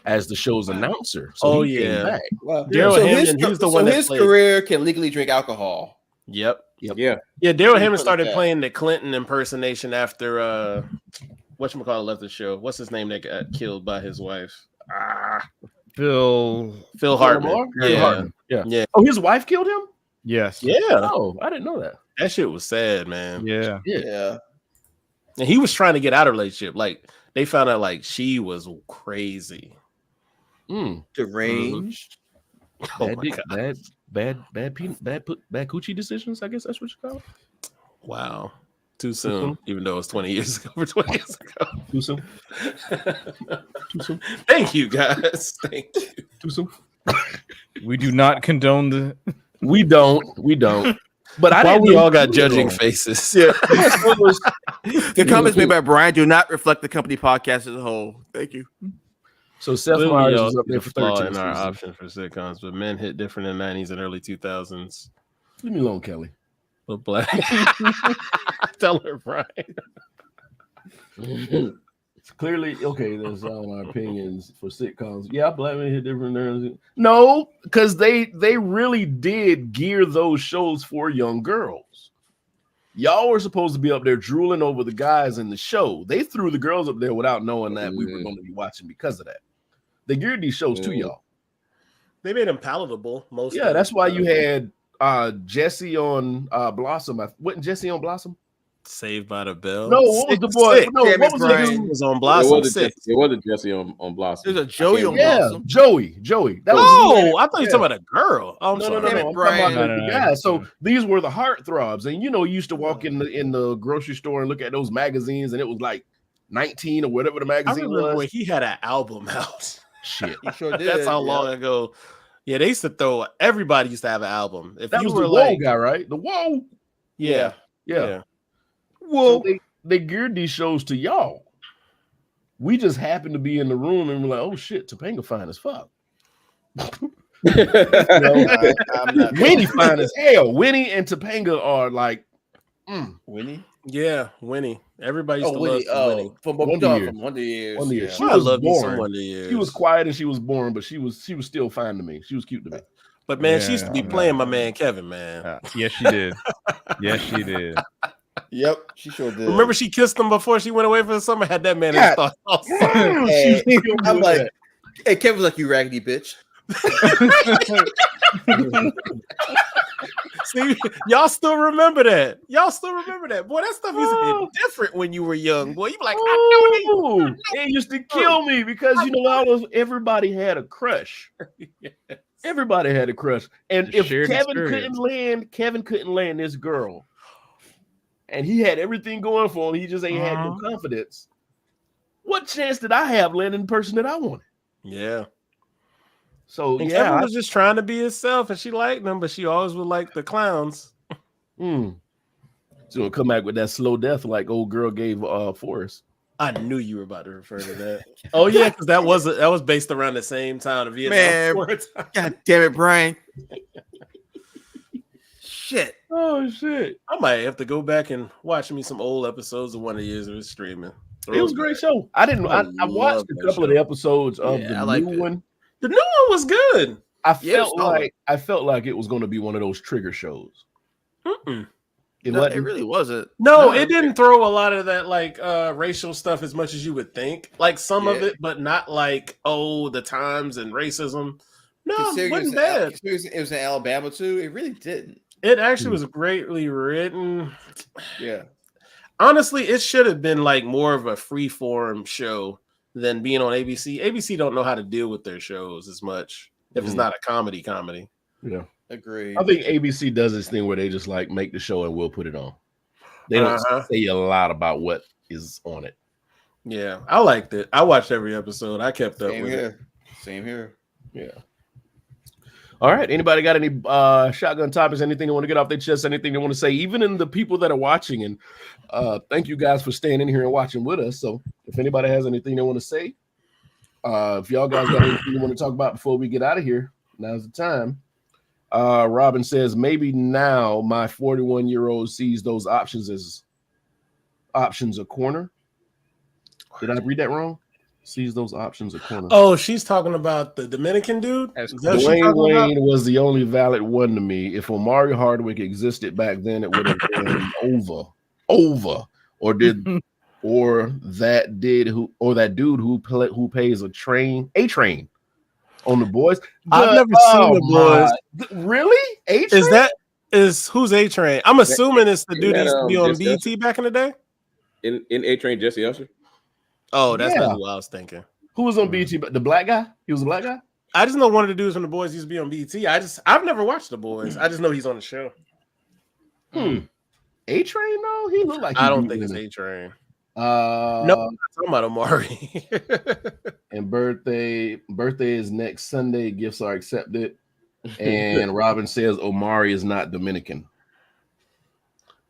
as the show's announcer. So came back.
Wow.
Daryl Hammond, he's the one that
his career can legally drink alcohol.
Yep.
Yeah.
Daryl Hammond started playing the Clinton impersonation after whatchamacallit left the show. What's his name that got killed by his wife?
Phil
Hartman.
Phil Hartman. Yeah.
Yeah.
Oh, his wife killed him?
Yes.
Yeah.
Oh, I didn't know that.
That shit was sad, man.
Yeah.
Yeah.
And he was trying to get out of a relationship. Like they found out like she was crazy.
Deranged.
Bad coochie decisions, I guess that's what you call it.
Wow. Too soon, even though it was 20 years ago. Over 20 years ago.
Too soon. Too soon.
Thank you, guys. Thank you.
Too soon.
We do not condone the.
We don't. But
why we all got judging faces?
Yeah. The comments made by Brian do not reflect the company podcast as a whole. Thank you.
So Seth Meyers is up there for
flaw
13
in our
seasons.
option for sitcoms, but men hit different in the 90s and early 2000s.
Leave me alone, Kelly.
But black. Tell her, Brian.
Clearly, okay, there's all our opinions for sitcoms. Yeah, black men hit different. No, because they really did gear those shows for young girls. Y'all were supposed to be up there drooling over the guys in the show. They threw the girls up there without knowing that we were going to be watching because of that. They geared these shows to y'all.
They made them palatable.
Yeah, that's why you had Jesse on Blossom. Wasn't Jesse on Blossom?
Saved by the Bell.
No, what was the boy? No,
Damn
what
it,
was
Brian.
was on Blossom.
It wasn't Jesse on Blossom.
There's a Joey on Blossom.
Joey. That was
I thought you were talking about a girl. Oh, I'm
no,
sorry.
no.
Damn it,
I'm
Brian.
talking about the
No.
guys. So these were the heartthrobs, and you used to walk in the grocery store and look at those magazines, and it was like 19 or whatever the
I
magazine
remember
was.
when he had an album out.
Shit,
You sure did.
That's how long ago. Yeah, they used to throw. Everybody used to have an album. If
that
you
was
were
the
like,
Whoa guy, right? The Whoa,
yeah.
So they geared these shows to y'all. We just happened to be in the room and we're like, oh shit, Topanga fine as fuck.
I'm not
Winnie fine as hell. Winnie and Topanga are like,
Winnie.
Yeah, Winnie. Everybody used to
Winnie.
love Winnie.
From
Wonder Years.
from Wonder Years.
Wonder Years.
Yeah.
She
I
was
love you some
born.
Wonder Years.
She was quiet and she was boring, but she was still fine to me. She was cute to me.
But man, she
Yeah,
used to be
I'm
playing
not-
my man Kevin, man.
Yes, she did. Yes, she did.
Yep, she sure did.
Remember she kissed him before she went away for the summer? Had that man in
Yeah.
thoughts.
Hey, I'm like, hey, Kevin's like, you raggedy bitch.
See, y'all still remember that. Boy, that stuff used to be different when you were young. Boy, you be like, I know
Oh, it used to kill me because everybody had a crush. Everybody had a crush. And if
Shared
Kevin
experience.
couldn't land this girl, and he had everything going for him, he just ain't had no confidence. What chance did I have landing the person that I wanted?
Yeah.
So
And
yeah,
Kevin was just trying to be himself, and she liked him, but she always would like the clowns.
So it'll come back with that slow death like old girl gave Forrest.
I knew you were about to refer to that. Oh yeah, because that was based around the same time of Vietnam.
Man,
War.
God damn it, Brian. Shit.
Oh shit.
I might have to go back and watch me some old episodes of Wonder Years of his streaming.
It was a great show. I watched
love
a
that
couple of
show.
the episodes of
Yeah,
the
I liked
new
it.
one.
The new one was good.
I
Yeah,
felt like it was going to be one of those trigger shows.
Mm-mm.
It
No, it
wasn't.
really wasn't.
No, it didn't throw a lot of that like racial stuff as much as you would think. Like some of
Yeah.
it, but not like the times and racism. No, it
Considering
wasn't
it
bad.
was in Alabama too. It really didn't.
It actually was greatly written.
Yeah.
Honestly, it should have been like more of a free-form show than being on ABC. ABC don't know how to deal with their shows as much if it's not a comedy.
Yeah.
Agreed.
I think ABC does this thing where they just like make the show and we'll put it on. They don't say a lot about what is on it.
Yeah, I liked it. I watched every episode. I kept up
Same
with it.
here. Same here.
Yeah. All right. Anybody got any shotgun topics? Anything they want to get off their chest? Anything they want to say? Even in the people that are watching. And thank you guys for staying in here and watching with us. So if anybody has anything they want to say, if y'all guys got anything you want to talk about before we get out of here, now's the time. Robin says, maybe now my 41-year-old sees those options as options a corner. Did I read that wrong? Sees those options a corner.
Oh, she's talking about the Dominican dude.
That's
Is that what she's
Dwayne
talking about?
Wayne was the only valid one to me. If Omari Hardwick existed back then, it would have been over. Or that dude who pays a train On the boys.
I've never seen the boys.
Really?
Who's A Train? I'm assuming it's the dude that used to be on
Jesse
BT back in the day.
In A Train, Jesse Usher.
Oh, that's not who I was thinking.
Who was on BT? The black guy? He was a black guy?
I just know one of the dudes from the boys used to be on BT. I've never watched the boys. I just know he's on the show.
A Train though? He looked like
I don't think it's A Train. No, I'm not talking about Amari.
And birthday is next Sunday. Gifts are accepted. And Robin says Omari is not Dominican.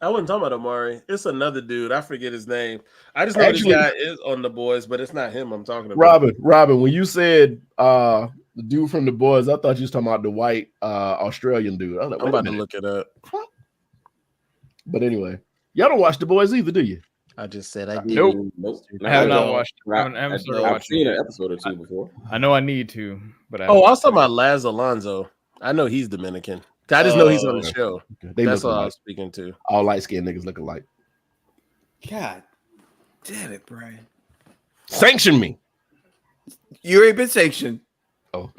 I wasn't talking about Omari. It's another dude. I forget his name. I just know this guy is on the boys, but it's not him I'm talking about.
Robin, when you said the dude from the boys, I thought you was talking about the white Australian dude. I was like,
I'm about to look it up.
But anyway, y'all don't watch the boys either, do you?
I just said I did.
Nope.
I have not watched.
I've seen an episode or two before.
I know I need to, but
I was talking about Laz Alonso. I know he's Dominican. I just know he's on the show. That's what I was speaking to.
All light skinned niggas look alike.
God damn it, Brian.
Sanction me.
You ain't been sanctioned.
Oh.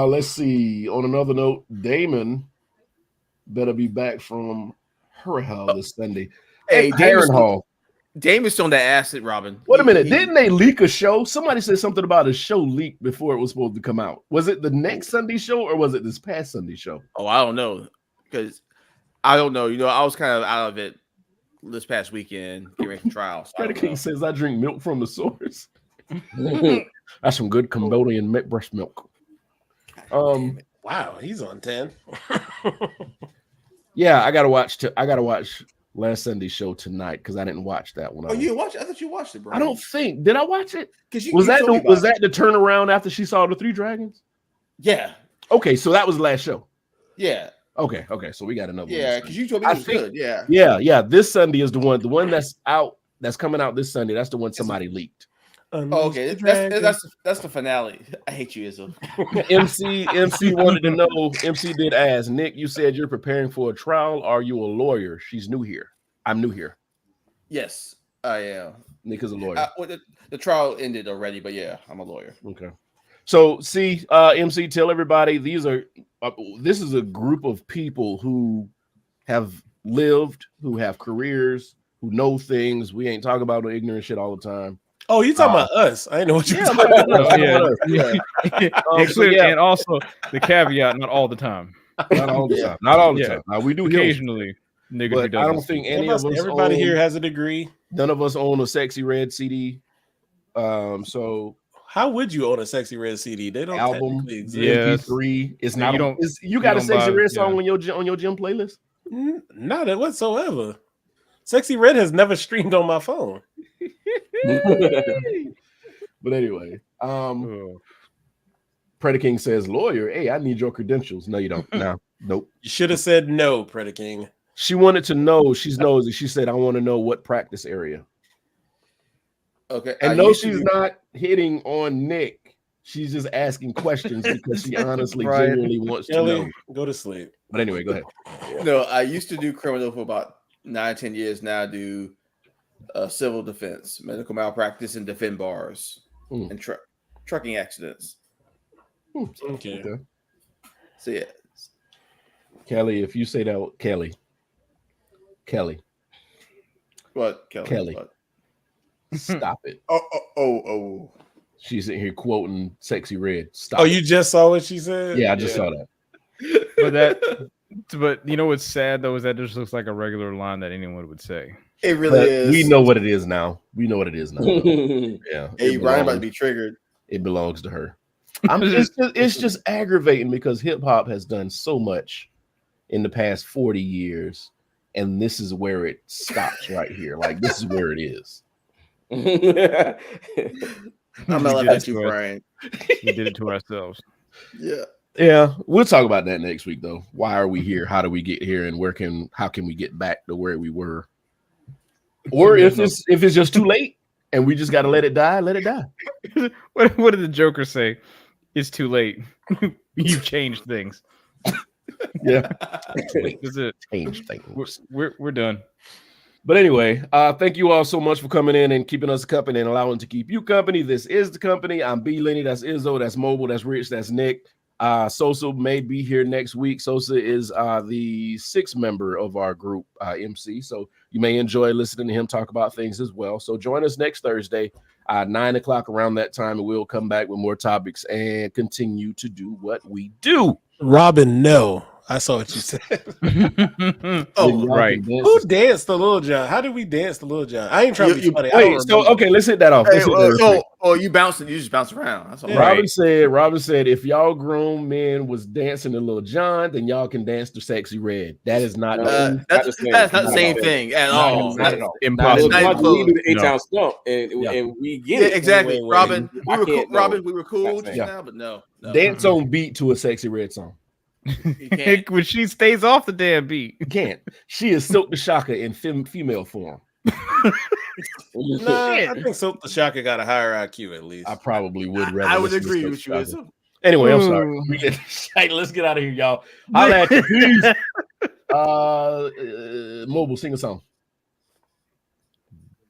Let's see. On another note, Damon better be back from Hall this Sunday.
Hey,
Damon's
on that acid, Robin.
Wait a minute. Didn't they leak a show? Somebody said something about a show leaked before it was supposed to come out. Was it the next Sunday show or was it this past Sunday show?
Oh, I don't know. Because I don't know. You know, I was kind of out of it this past weekend, getting ready for trials.
Freddie King says I drink milk from the source. That's some good Cambodian breast milk.
Wow, he's on 10.
Yeah, I gotta watch last Sunday's show tonight because I didn't watch that one.
Oh, you watched it? I thought you watched it, bro.
I don't think. Did I watch it?
Was that
the turnaround after she saw the 3 dragons?
Yeah.
Okay, so that was the last show.
Yeah.
Okay. So we got another one.
Yeah, because you told me it was good. Yeah.
Yeah. This Sunday is the one that's out. That's coming out this Sunday. That's the one somebody leaked.
Oh, okay, that's the finale. I hate you, Izzo.
MC wanted to know. MC did ask Nick. You said you're preparing for a trial. Are you a lawyer? She's new here. I'm new here.
Yes, I am.
Nick is a lawyer.
The trial ended already, but yeah, I'm a lawyer.
Okay. So see, MC, tell everybody this is a group of people who have lived, who have careers, who know things. We ain't talking about no ignorant shit all the time.
Oh, you talking about us? I didn't know what you were talking
about. And also the caveat: not all the time.
Not all the time. Not all the time. Now, we do
occasionally. Niggas,
but I don't think any of us.
Everybody here has a degree.
None of us own a Sexy Red CD. So
how would you own a Sexy Red CD? They don't
album
exist.
MP3. It's not. You got a Sexy Red song on your gym playlist?
Not whatsoever. Sexy Red has never streamed on my phone.
But anyway, Predator King says, lawyer, hey, I need your credentials. No, you don't. No, nope.
You should have said no, Predator King.
She wanted to know. She's nosy. She said, I want to know what practice area.
Okay.
And no, she's not hitting on Nick. She's just asking questions because she honestly, genuinely wants to know.
Go to sleep.
But anyway, go ahead.
No, I used to do criminal for about 9-10 years. Now I do civil defense, medical malpractice, and defend bars and trucking accidents.
Okay.
So yeah,
Kelly, if you say that, Kelly.
What, Kelly?
Kelly.
What?
Stop it.
Oh.
She's in here quoting Sexy Red. Stop.
Oh, you just saw what she said?
Yeah, I just saw that.
But you know what's sad though is that just looks like a regular line that anyone would say.
It really is.
We know what it is now. Yeah.
Hey, Ryan about to be triggered.
It belongs to her. It's just aggravating because hip hop has done so much in the past 40 years, and this is where it stops right here. Like this is where it is.
I'm not laughing at you, Brian.
We did it to ourselves.
Yeah, we'll talk about that next week, though. Why are we here? How do we get here? And how can we get back to where we were? Or if it's just too late and we just got to let it die, let it die.
What did the Joker say? It's too late. You changed things.
Yeah,
That's it.
Change things.
We're done.
But anyway, thank you all so much for coming in and keeping us company and allowing to keep you company. This is the company. I'm B Lenny. That's Izzo. That's Mobile. That's Rich. That's Nick. Sosa may be here next week. Sosa is the sixth member of our group, MC. So you may enjoy listening to him talk about things as well. So join us next Thursday, 9 o'clock around that time, and we'll come back with more topics and continue to do what we do.
Robin, no. I saw what you said.
Oh, right.
Who danced to Lil Jon? How did we dance to Lil Jon? I ain't trying to be funny.
Wait, so okay, let's hit that off.
Hey, you bouncing? You just bounce around. That's all.
Yeah. Robin said, if y'all grown men was dancing to Lil Jon, then y'all can dance to Sexy Red. That is not.
That's not the same thing at all.
Not at all.
Impossible.
We do the 8-ounce stump, and we get it.
Exactly,
Wait.
Robin. We were cool just now, but no.
Dance on beat to a Sexy Red song.
When she stays off the damn beat,
You can't. She is Silk the Shocker in female form.
Nah, I think Silk the Shocker got a higher IQ at least.
I probably would rather.
I would
listen to
agree
Silk
with
the
you.
Shocker. Anyway, I'm sorry. Let's get out of here, y'all. Holla at you. Peace. Mobile, sing a song.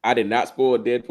I did not spoil Deadpool.